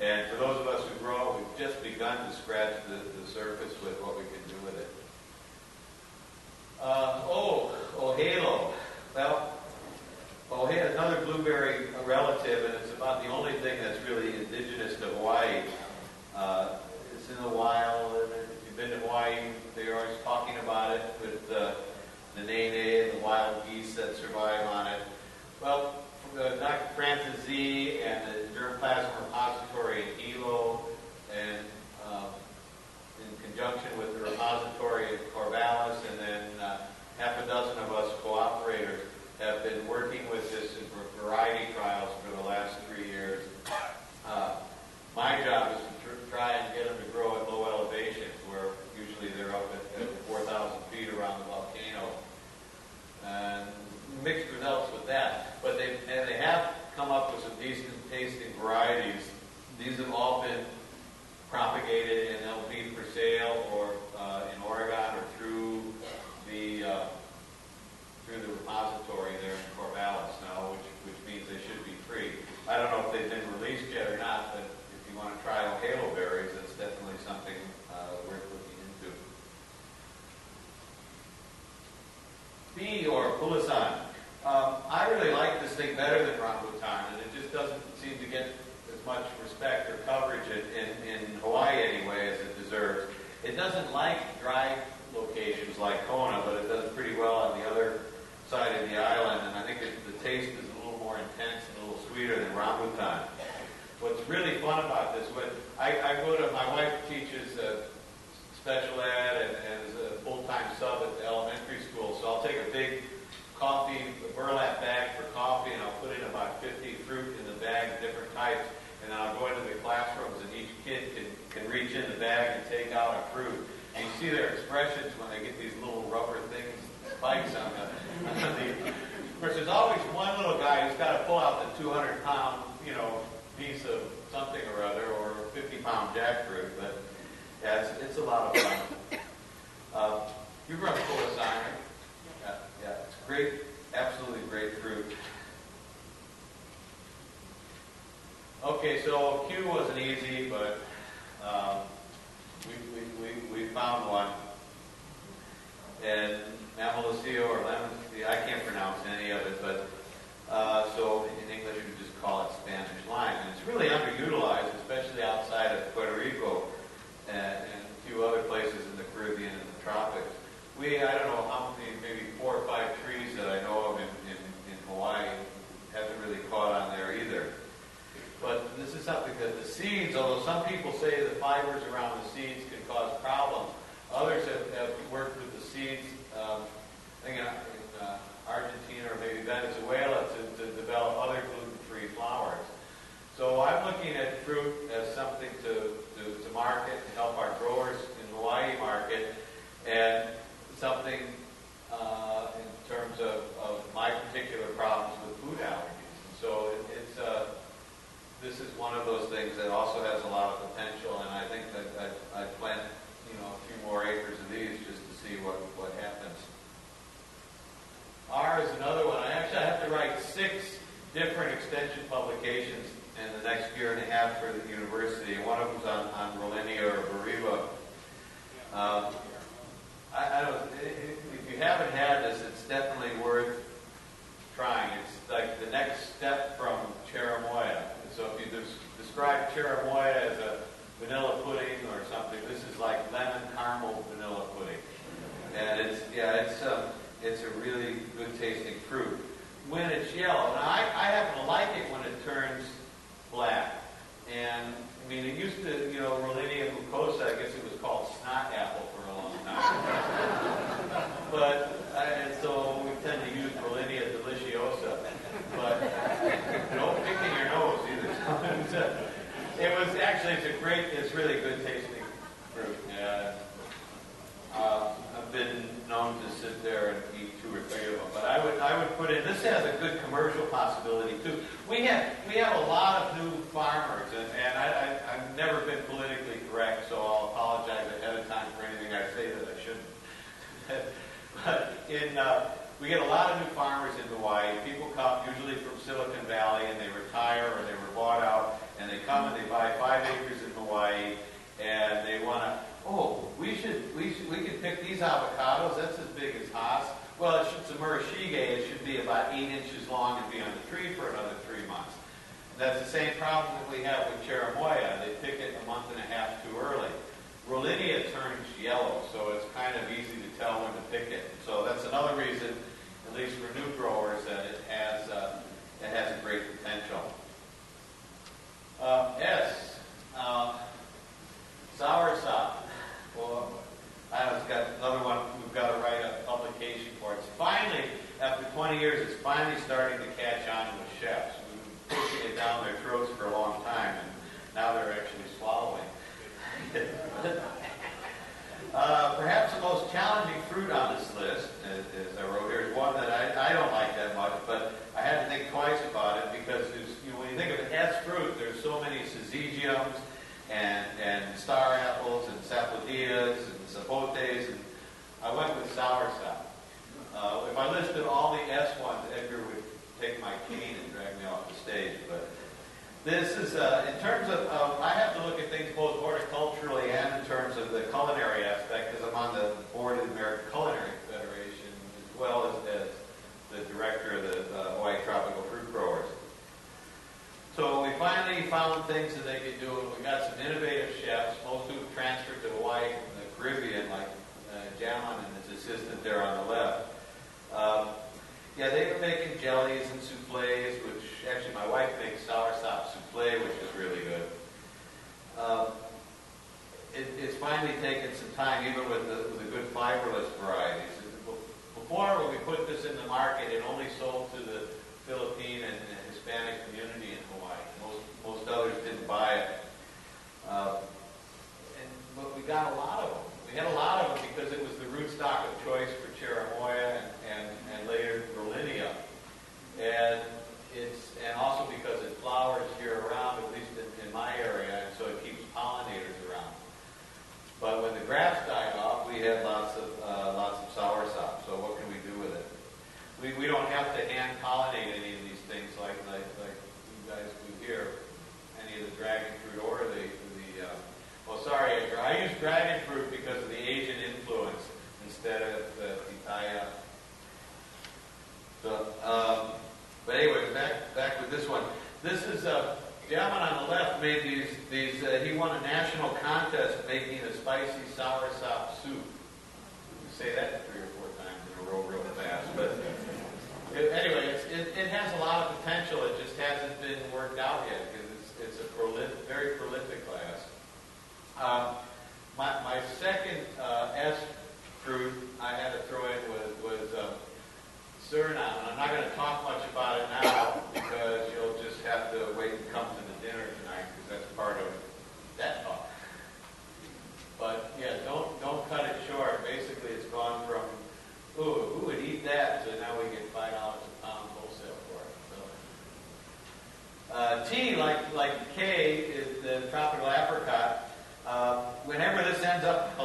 And for those of us who grow, we've just begun to scratch the surface with what we can do with it. Ohelo. Well, Ohelo is another blueberry relative, and it's about the only thing that's really indigenous to Hawaii. It's in the wild, and if you've been to Hawaii, they're always talking about it with the nene and the wild geese that survive on it. Well, Dr. Francis Z. and the Germplasm Repository in Hilo, and in conjunction with the repository at Corvallis, and then half a dozen of us cooperators have been working with this in variety trials for the last 3 years. My job is to try and get them to grow at low elevations, where usually they're up at 4,000 feet around the volcano. And mixed results with that. But they have come up with some decent tasting varieties. These have all been propagated, and they'll be for sale or in Oregon or through the repository there in Corvallis now, which means they should be free. I don't know if they've been released yet or not, but if you want to try Ohelo berries, that's definitely something worth looking into. Bee or Pulasan. I really like this thing better than rambutan, and it just doesn't seem to get as much respect or coverage in Hawaii anyway as it deserves. It doesn't like dry locations like Kona, but it does pretty well on the other side of the island, and I think the taste is a little more intense and a little sweeter than rambutan. What's really fun about this, my wife teaches special ed and is a full-time sub at the elementary school, so I'll take a big a burlap bag for coffee, and I'll put in about 50 fruit in the bag, different types, and then I'll go into the classrooms, and each kid can reach in the bag and take out a fruit. And you see their expressions when they get these little rubber things, spikes on the of course, there's always one little guy who's got to pull out the 200-pound, piece of something or other, or 50-pound jackfruit, but yeah, it's a lot of fun. You've run Pulasan, right? Yeah, it's great, absolutely great fruit. Okay, so Q wasn't easy, but we found one. And Mamelusio or Lemon, I can't pronounce any of it, but so in English we just call it Spanish lime. And it's really underutilized, especially outside of Puerto Rico and a few other places in the Caribbean and the tropics. I don't know how many, maybe 4 or 5 trees that I know of in Hawaii haven't really caught on there either. But this is something that the seeds, although some people say the fibers around the seeds can cause problems, others have worked with the seeds. I think in Argentina or maybe Venezuela to develop other gluten-free flours. So I'm looking at fruit as something to market, to help our growers in Hawaii market, and something in terms of my particular problems with food allergies. And so this is one of those things that also has a lot of potential, and I think that I'd plant a few more acres of these just to see what happens. R is another one. I actually have to write 6 different extension publications in the next year and a half for the university. One of them's on Rollinia or Bariba. I don't. If you haven't had this, it's definitely worth trying. It's like the next step from cherimoya. So if you describe cherimoya as a vanilla pudding or something, this is like lemon caramel vanilla pudding. And it's a really good tasting fruit when it's yellow. Now I happen to like it when it turns black. And I mean, it used to, Rollinia mucosa, I guess it was called snot apple for a long time. So we tend to use Rollinia deliciosa. But no picking your nose either. It's really good tasting fruit. I've been known to sit there and eat 2 or 3 of them. But I would put in, this has a good commercial possibility too. We have a lot of new farmers, and I've never been politically correct, so I'll apologize ahead of time for anything I say that I shouldn't. But we get a lot of new farmers in Hawaii. People come usually from Silicon Valley, and they retire or they were bought out, and they come and they buy 5 acres in Hawaii, and they want to. Oh, we could pick these avocados. That's as big as Haas. Well, it's a murashige. It should be about 8 inches long and be on the tree for another 3 months. That's the same problem that we have with cherimoya. They pick it a month and a half too early. Rollinia turns yellow, so it's kind of easy to tell when to pick it. So that's another reason, at least for new growers, that it has a great potential. Soursop. Well, I've got another one we've got to write a publication for. It's finally, after 20 years, it's finally starting to catch on with chefs. We've been pushing it down their throats for a long time, and now they're actually swallowing. Perhaps the most challenging fruit on this list, as I wrote here, is one that I don't like that much, but I had to think twice about it because when you think of it as fruit, there's so many syzygiums and star apples and sapodias and sapotes, and I went with soursop. If I listed all the S ones, Edgar would take my cane and drag me off the stage, but this is, in terms of, I have to look at things both horticulturally and in terms of the culinary aspect, because I'm on the board of the American Culinary Federation, as well as the director of the Hawaii Tropical Fruit Growers. So we finally found things that they could do, and we got some innovative chefs, most who have transferred to Hawaii from the Caribbean, like Jaman and his assistant there on the left. They were making jellies and souffles, which actually my wife makes soursop souffle, which is really good. It's finally taken some time, even with the good fiberless varieties. Before, when we put this in the market, it only sold to the Philippine and Hispanic community in Hawaii. Most others didn't buy it. But we got a lot of them. We had a lot of them because it was the rootstock of choice for cherimoya and later Rollinia. And also because it flowers year-round, at least in my area, and so it keeps pollinators around. But when the grass died off, we had lots of soursop. So what can we do with it? We don't have to hand pollinate any of these things like you guys do here. Any of the dragon fruit or the sorry, Edgar. I use dragon fruit because of the Asian influence instead of the pitaya. So, but anyway, back with this one. This is Jaman on the left made these. He won a national contest making a spicy soursop soup. You say that 3 or 4 times in a row real fast, but anyway, it has a lot of potential. It just hasn't been worked out yet because it's a very prolific class. My second S fruit I had to throw in was Suriname.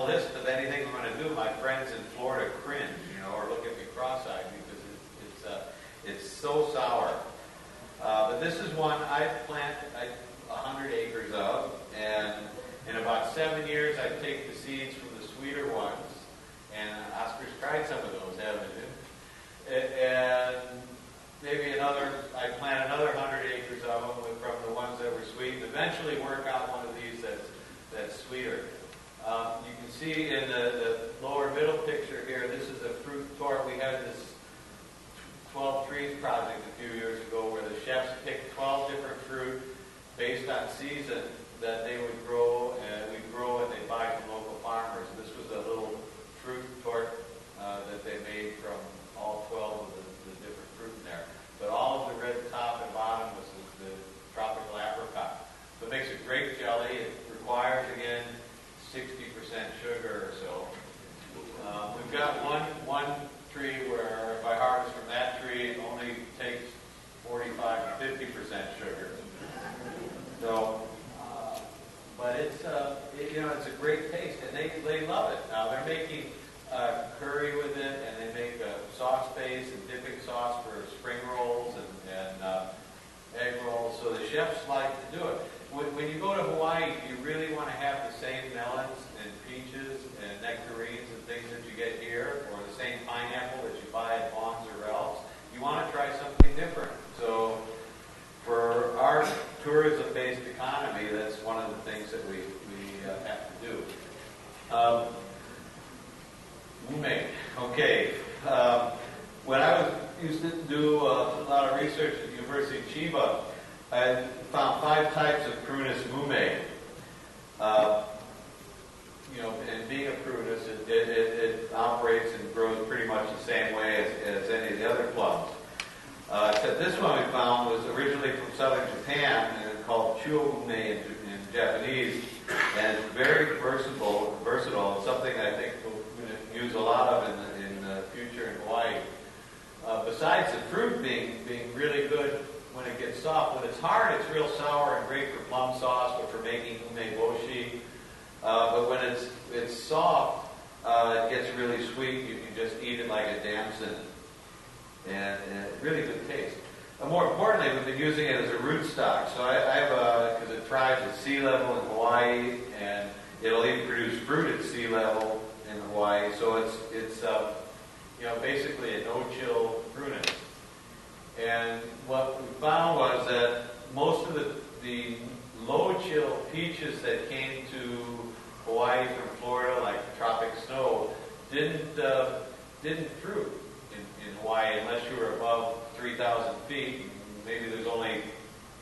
a list of anything we're going to do, my friends in Florida cringe, or look at me cross-eyed because it's so sour. But this is one I planted 100 acres of, and in about 7 years I take the seeds from the sweeter ones, and Oscar's tried some of those, haven't you? And maybe I plant another 100 acres of them from the ones that were sweet, and eventually work out one of these that's sweeter. You can see in the lower middle picture here, this is a fruit tour. We had this 12 Trees project a few years ago where the chefs picked 12 different fruit based on season that they would grow, and we'd grow and they'd buy from local farmers. This was a little fruit tort that they made from all 12 of the different fruit in there. But all of the red top and bottom was the tropical apricot. So it makes a great jelly. It requires, again, 60% sugar or so. We've got one tree where if I harvest from that tree, it only takes 45 to 50% sugar. So, but it's it's a great taste, and they love it. Now they're making curry with it, and they make a sauce base and dipping sauce for spring rolls and egg rolls. So the chefs like to do it. When you go to Hawaii, you really want to have the same melons and peaches and nectarines and things that you get here, or the same pineapple that you buy at Vaughn's or Ralph's. You want to try something different. So for our tourism-based economy, that's one of the things that we have to do. Ume. Okay. When I used to do a lot of research at the University of Chiba, I found 5 types of Prunus mume. And being a Prunus, it operates and grows pretty much the same way as any of the other plums. Except this one we found was originally from southern Japan, and it's called Chuo in Japanese, and it's very versatile. It's something I think we'll use a lot of in the future in Hawaii. Besides the fruit being really good when it gets soft, when it's hard, it's real sour and great for plum sauce or for making umeboshi. But when it's soft, it gets really sweet. You can just eat it like a damson, and really good taste. But more importantly, we've been using it as a rootstock. So I have because it thrives at sea level in Hawaii, and it'll even produce fruit at sea level in Hawaii. So it's basically a no-chill prunus. And what we found was that most of the low-chill peaches that came to Hawaii from Florida, like tropic snow, didn't fruit in Hawaii unless you were above 3,000 feet. Maybe there's only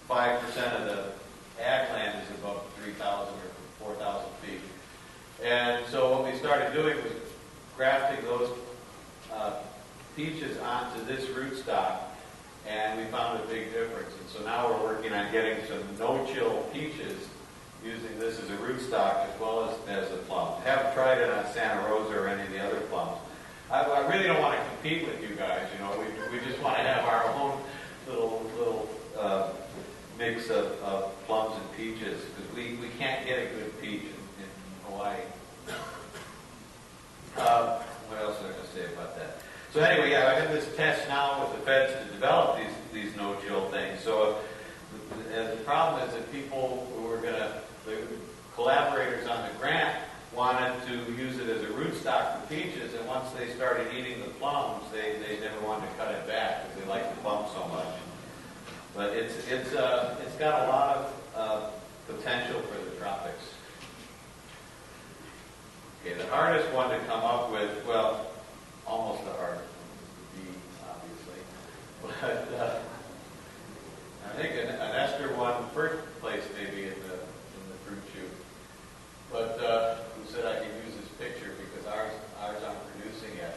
5% of the ag land is above 3,000 or 4,000 feet. And so what we started doing was grafting those peaches onto this rootstock, and we found a big difference. And so now we're working on getting some no-chill peaches using this as a rootstock as well as a plum. I haven't tried it on Santa Rosa or any of the other plums. I really don't want to compete with you guys. We just want to have our own little mix of plums and peaches, because we can't get a good peach in Hawaii. What else was I going to say about that? So anyway, I have this test now with the feds to develop these no-chill things. So the problem is that people who were the collaborators on the grant wanted to use it as a rootstock for peaches, and once they started eating the plums, they never wanted to cut it back because they liked the plums so much. But it's got a lot of potential for the tropics. Okay, the hardest one to come up with, well, almost the hardest one, the bee, obviously. But I think an ester won first place maybe in the fruit shoot. But who said I could use this picture because ours aren't producing yet.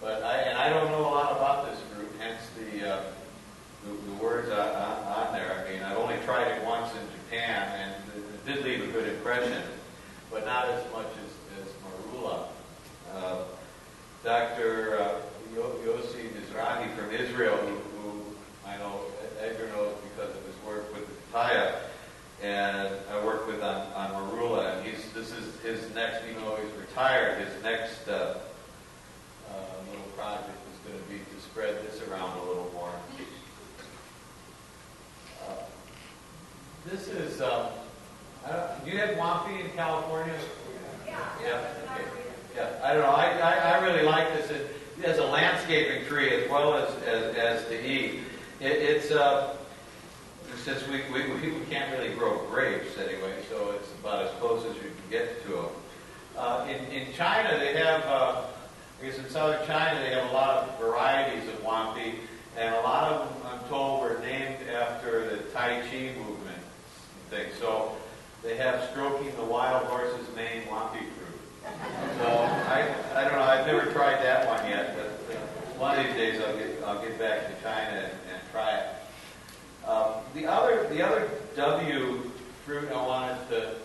But I don't know a lot about this fruit, hence the words on there. I mean, I've only tried it once in Japan, and it did leave a good impression, but not as much as marula. Dr. Yossi Mizrahi from Israel, who I know Edgar knows because of his work with the papaya, and I work with on marula, and this is his next, he's retired, his next little project was going to be to spread this around a little more. This is, do you have Wampy in California? Yeah. Okay. Yeah, I don't know. I really like this. It has a landscaping tree as well as to eat. It's since we can't really grow grapes anyway, so it's about as close as you can get to them. In China, they have, I guess in southern China, they have a lot of varieties of Wampy, and a lot of them, I'm told, were named after the Tai Chi movement thing. So they have stroking the wild horse's mane Wampy fruit. So I don't know. I've never tried that one yet, but one of these days I'll get back to China and try it. The other W fruit I wanted to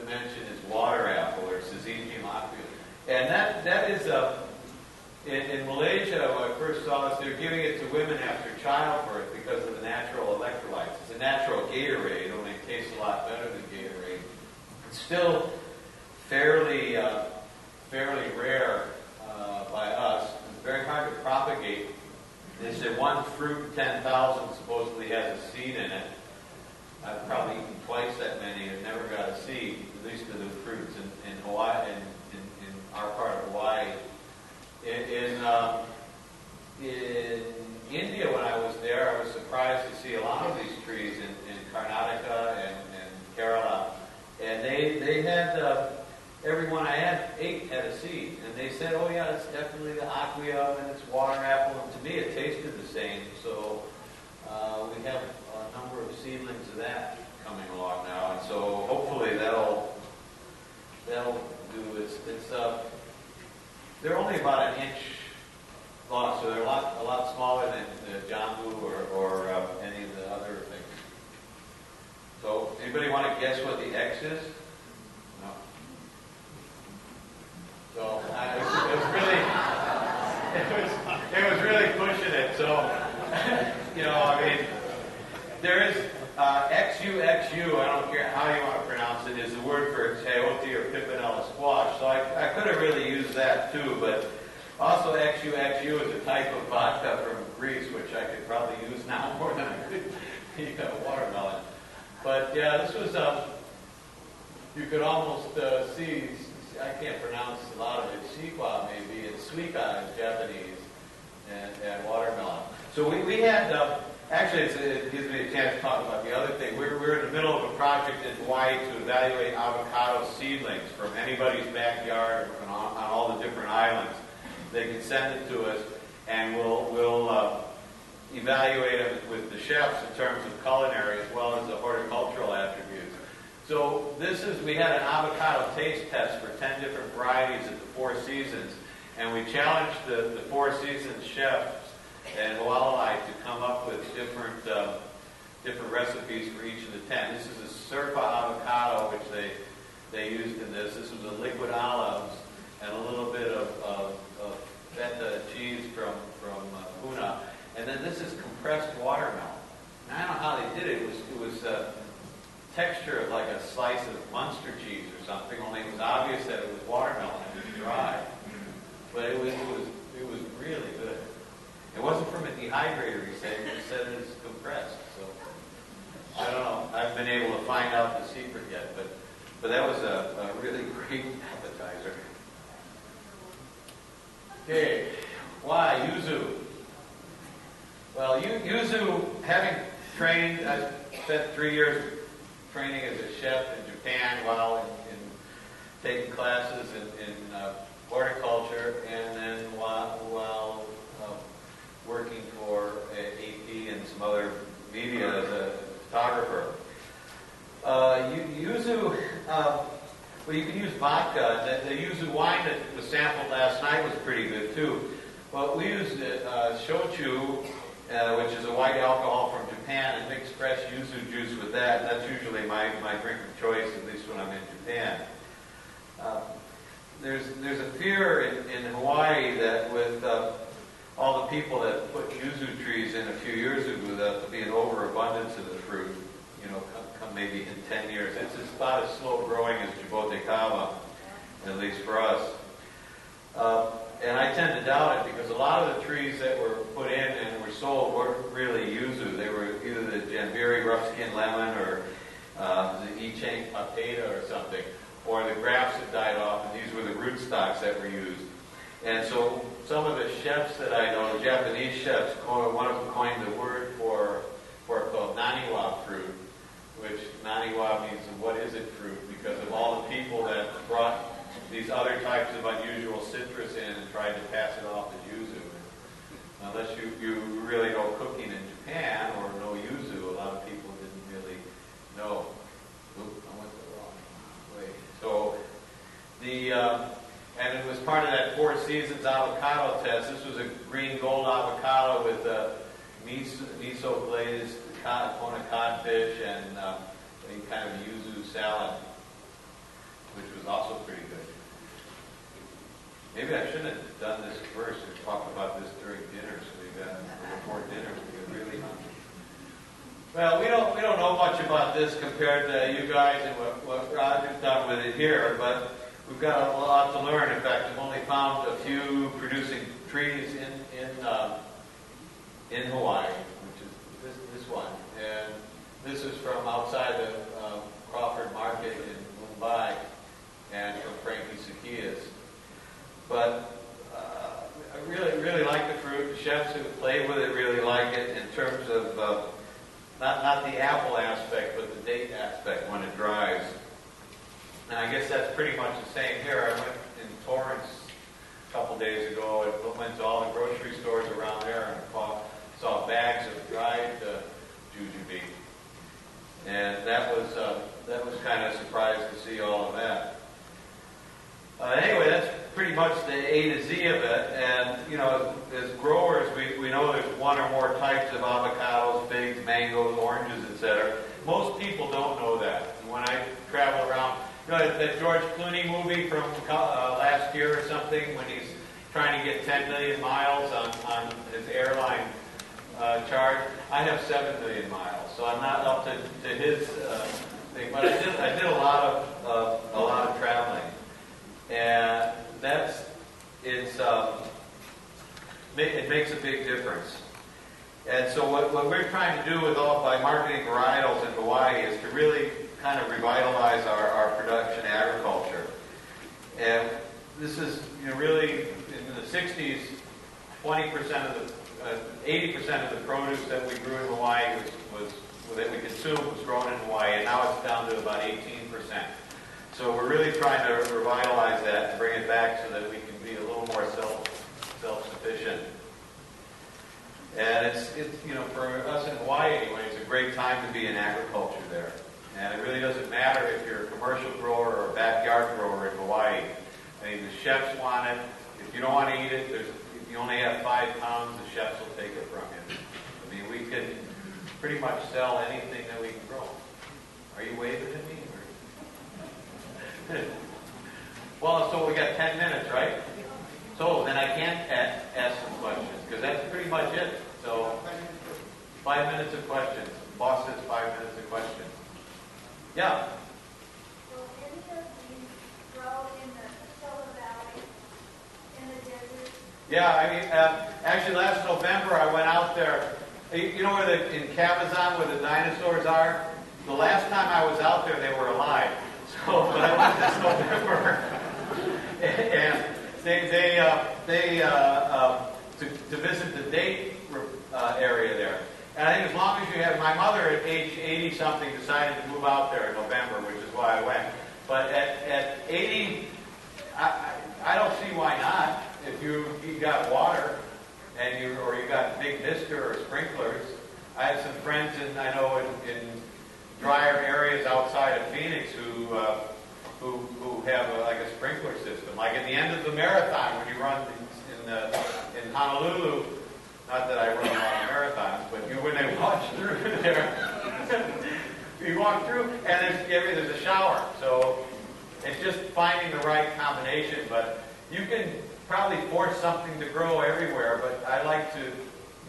mention is water apple, or Syzygium aqueum, and that is in Malaysia. When I first saw this, they're giving it to women after childbirth because of the natural electrolytes. It's a natural Gatorade, only it tastes a lot better than Gatorade. It's still fairly rare by us. It's very hard to propagate. They said one fruit in 10,000 supposedly has a seed in it. I've probably eaten twice that many and never got a seed, at least of the fruits in Hawaii, in our part of Hawaii. In India, when I was there, I was surprised to see a lot of these trees in Karnataka and Kerala. And they had, every one I had, 8 had a seed. And they said, oh yeah, it's definitely the aqueum and it's water apple. And to me, it tasted the same. So we have a number of seedlings of that coming along now. And so hopefully that'll do. They're only about an inch long, so they're a lot smaller than the jambu or any of the other things. So, anybody want to guess what the X is? No. So it was really pushing it. So I mean, there is XU. I don't care how you want to pronounce it. Is the word for chayote or pimpinella squash. So I could have really used that too, but also XU is a type of vodka from Greece, which I could probably use now more than I could watermelon. But yeah, this was, you could almost see, I can't pronounce a lot of it, Shikwa maybe, and Suika in Japanese, and watermelon. So we had, actually it gives me a chance to talk about the other thing. We're in the middle of a project in Hawaii to evaluate avocado seedlings from anybody's backyard and on all the different islands. They can send it to us, and we'll evaluate it with the chefs in terms of culinary as well as the horticultural attributes. So we had an avocado taste test for 10 different varieties at the Four Seasons, and we challenged the Four Seasons chefs and Hualalai to come up with different recipes for each of the 10. This is a Serpa avocado, which they used in this. This was the liquid olives and a little bit of feta cheese from Puna. And then this is compressed watermelon. And I don't know how they did it. It was texture of like a slice of Munster cheese or something, only it was obvious that it was watermelon and it was dry. But it was really good. It wasn't from a dehydrator, he said. He said it was compressed. So I don't know. I haven't been able to find out the secret yet, but that was a really great appetizer. Okay, why yuzu? Well, yuzu, having trained, I spent 3 years training as a chef in Japan while in taking classes in horticulture, and then while working for AP and some other media as a photographer. Yuzu, well, you can use vodka. The yuzu wine that was sampled last night was pretty good too. But we used shochu, which is a white alcohol from Japan, and mix fresh yuzu juice with that. That's usually my drink of choice, at least when I'm in Japan. There's a fear in Hawaii that with all the people that put yuzu trees in a few years ago, that there'll be an overabundance of the fruit, come maybe in 10 years. It's about as slow growing as Jibotekawa. at least for us. And I tend to doubt it because a lot of the trees that were put in and were sold weren't really yuzu. They were either the Janviri rough-skinned lemon or the Ichang papeda or something, or the grafts that died off, and these were the rootstocks that were used. And so some of the chefs that I know, Japanese chefs, one of them coined the word for it called naniwa fruit, which naniwa means what is it fruit, because of all the people that brought these other types of unusual citrus in and tried to pass it off as yuzu. Unless you really know cooking in Japan or know yuzu, a lot of people didn't really know. Oop, I went the wrong way. So and it was part of that Four Seasons avocado test. This was a green gold avocado with miso glazed Kona codfish and a kind of yuzu salad, which was also pretty good. Maybe I shouldn't have done this first and talked about this during dinner, so we got before dinner we get really hungry. Well, we don't know much about this compared to you guys and what Roger's done with it here, but we've got a lot to learn. In fact, I've only found a few producing trees in Hawaii, which is this one, and this is from outside the Crawford Market in Mumbai, and from Frankie Sakias. But I really like the fruit. The chefs who play with it really like it in terms of not the apple aspect, but the date aspect when it dries. And I guess that's pretty much the same here. I went in Torrance a couple days ago and went to all the grocery stores around there and saw bags of dried jujube. And that was kind of surprised to see all of that. Anyway, that's pretty much the A to Z of it. And, as growers, we know there's one or more types of avocados, figs, mangoes, oranges, etc. Most people don't know that. And when I travel around, that George Clooney movie from last year or something, when he's trying to get 10 million miles on his airline charge, I have 7 million miles. So I'm not up to his thing. But I did a lot of traveling. And it makes a big difference. And so what we're trying to do by marketing varietals in Hawaii is to really kind of revitalize our production agriculture. And this is really in the 60s, 80% of the produce that we grew in Hawaii that we consumed was grown in Hawaii, and now it's down to about 18%. So we're really trying to revitalize that and bring it back so that we can be a little more self-sufficient. And it's for us in Hawaii anyway, it's a great time to be in agriculture there. And it really doesn't matter if you're a commercial grower or a backyard grower in Hawaii. I mean, the chefs want it. If you don't want to eat it, if you only have 5 pounds, the chefs will take it from you. I mean, we can pretty much sell anything that we can grow. Are you waving at me? Well, so we got 10 minutes, right? So then I can't ask some questions, because that's pretty much it. So 5 minutes of questions. Boss says 5 minutes of questions. Yeah? Will any of these grow in the Coachella Valley, in the desert? Yeah, I mean, actually last November I went out there. You know in Cabazon where the dinosaurs are? The last time I was out there, they were alive. So, but I went this November, and to visit the date area there. And I think as long as you have, my mother at age 80-something decided to move out there in November, which is why I went. But at 80, I don't see why not. If you got water and you got big mister or sprinklers. I have some friends in drier areas outside of Phoenix who have a sprinkler system. Like at the end of the marathon when you run in Honolulu. Not that I run a lot of marathons, but when they walk through there, you walk through and there's a shower. So it's just finding the right combination. But you can probably force something to grow everywhere, but I like to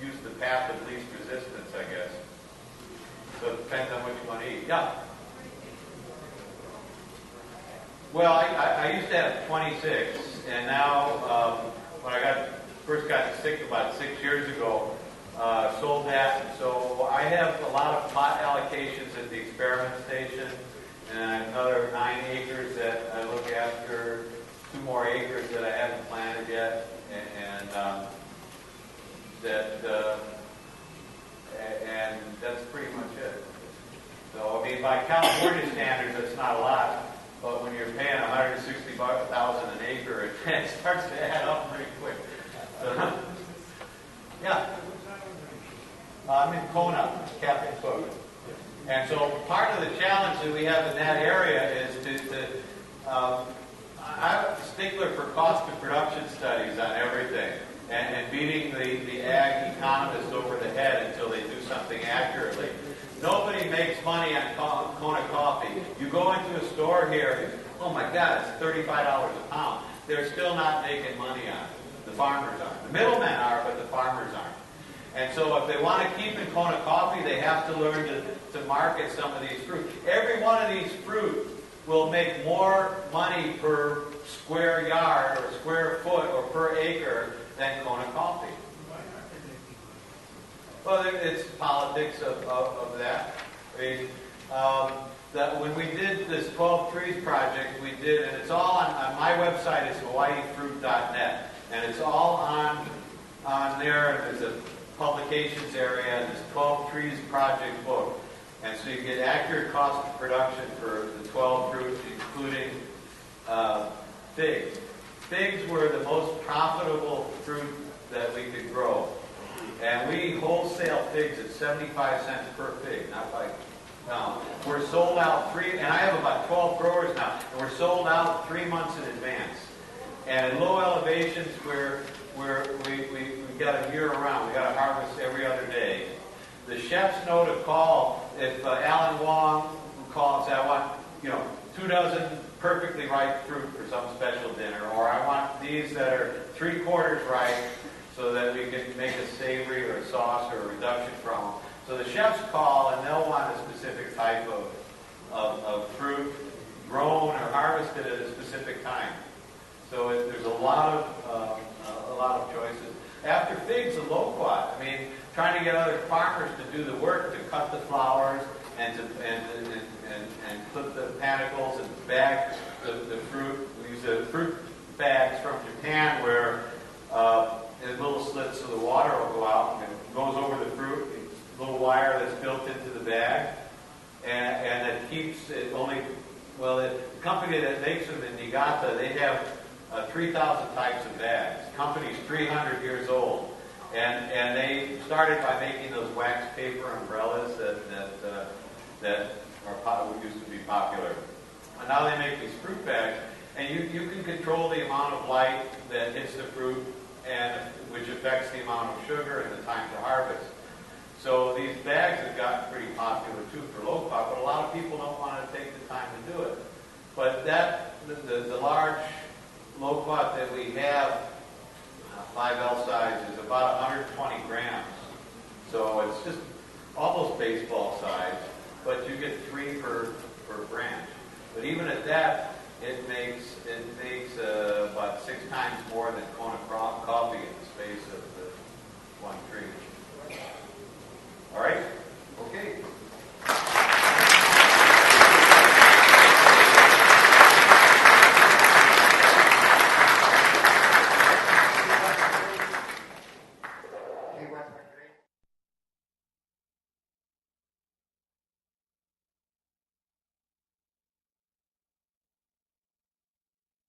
use the path of least resistance, I guess. So it depends on what you want to eat. Yeah? Well, I used to have 26, and now when I first got sick about 6 years ago, sold that. So I have a lot of plot allocations at the experiment station, and another 9 acres that I look after, 2 more acres that I haven't planted yet, and that's pretty much it. So I mean, by California standards, that's not a lot. But when you're paying $160,000 an acre, it starts to add up pretty quick. So, yeah. I'm in Kona, Captain Cook. And so part of the challenge that we have in that area is I'm a stickler for cost of production studies on everything and beating the ag economists over the head until they do something accurately. Nobody makes money on Kona coffee. You go into a store here, oh my God, it's $35 a pound. They're still not making money on it. The farmers aren't. The middlemen are, but the farmers aren't. And so if they want to keep in Kona coffee, they have to learn to market some of these fruit. Every one of these fruit will make more money per square yard or square foot or per acre than Kona coffee. Well, it's politics of that. I mean, when we did this 12 Trees project, we did, and it's all on my website is hawaiifruit.net, and it's all on there. There's a publications area, and this 12 Trees project book. And so you get accurate cost of production for the 12 fruits, including figs. Figs were the most profitable fruit that we could grow. And we wholesale figs at 75 cents per fig, not by pound. We're sold out and I have about 12 growers now, and we're sold out 3 months in advance. And in low elevations, we've got them year round. We've got to harvest every other day. The chefs know to call if Alan Wong calls, I want 2 dozen perfectly ripe fruit for some special dinner, or I want these that are 3/4 ripe so that we can make a savory or a sauce or a reduction from them. So the chefs call and they'll want a specific type of fruit grown or harvested at a specific time. So there's a lot of choices. After figs, the loquat. I mean, trying to get other farmers to do the work to cut the flowers and put the panicles and bag the fruit. We use the fruit bags from Japan where there's little slits so the water will go out and it goes over the fruit. A little wire that's built into the bag, and it keeps it only. Well, the company that makes them in Niigata, they have 3,000 types of bags. The company's 300 years old, and they started by making those wax paper umbrellas that used to be popular. And now they make these fruit bags, and you can control the amount of light that hits the fruit, and which affects the amount of sugar and the time to harvest. So these bags have gotten pretty popular too for loquat, but a lot of people don't want to take the time to do it. But the large loquat that we have, 5L size, is about 120 grams. So it's just almost baseball size, but you get 3 per branch. But even at that, it makes about 6 times more than Kona coffee in the space of the one tree. All right? Okay.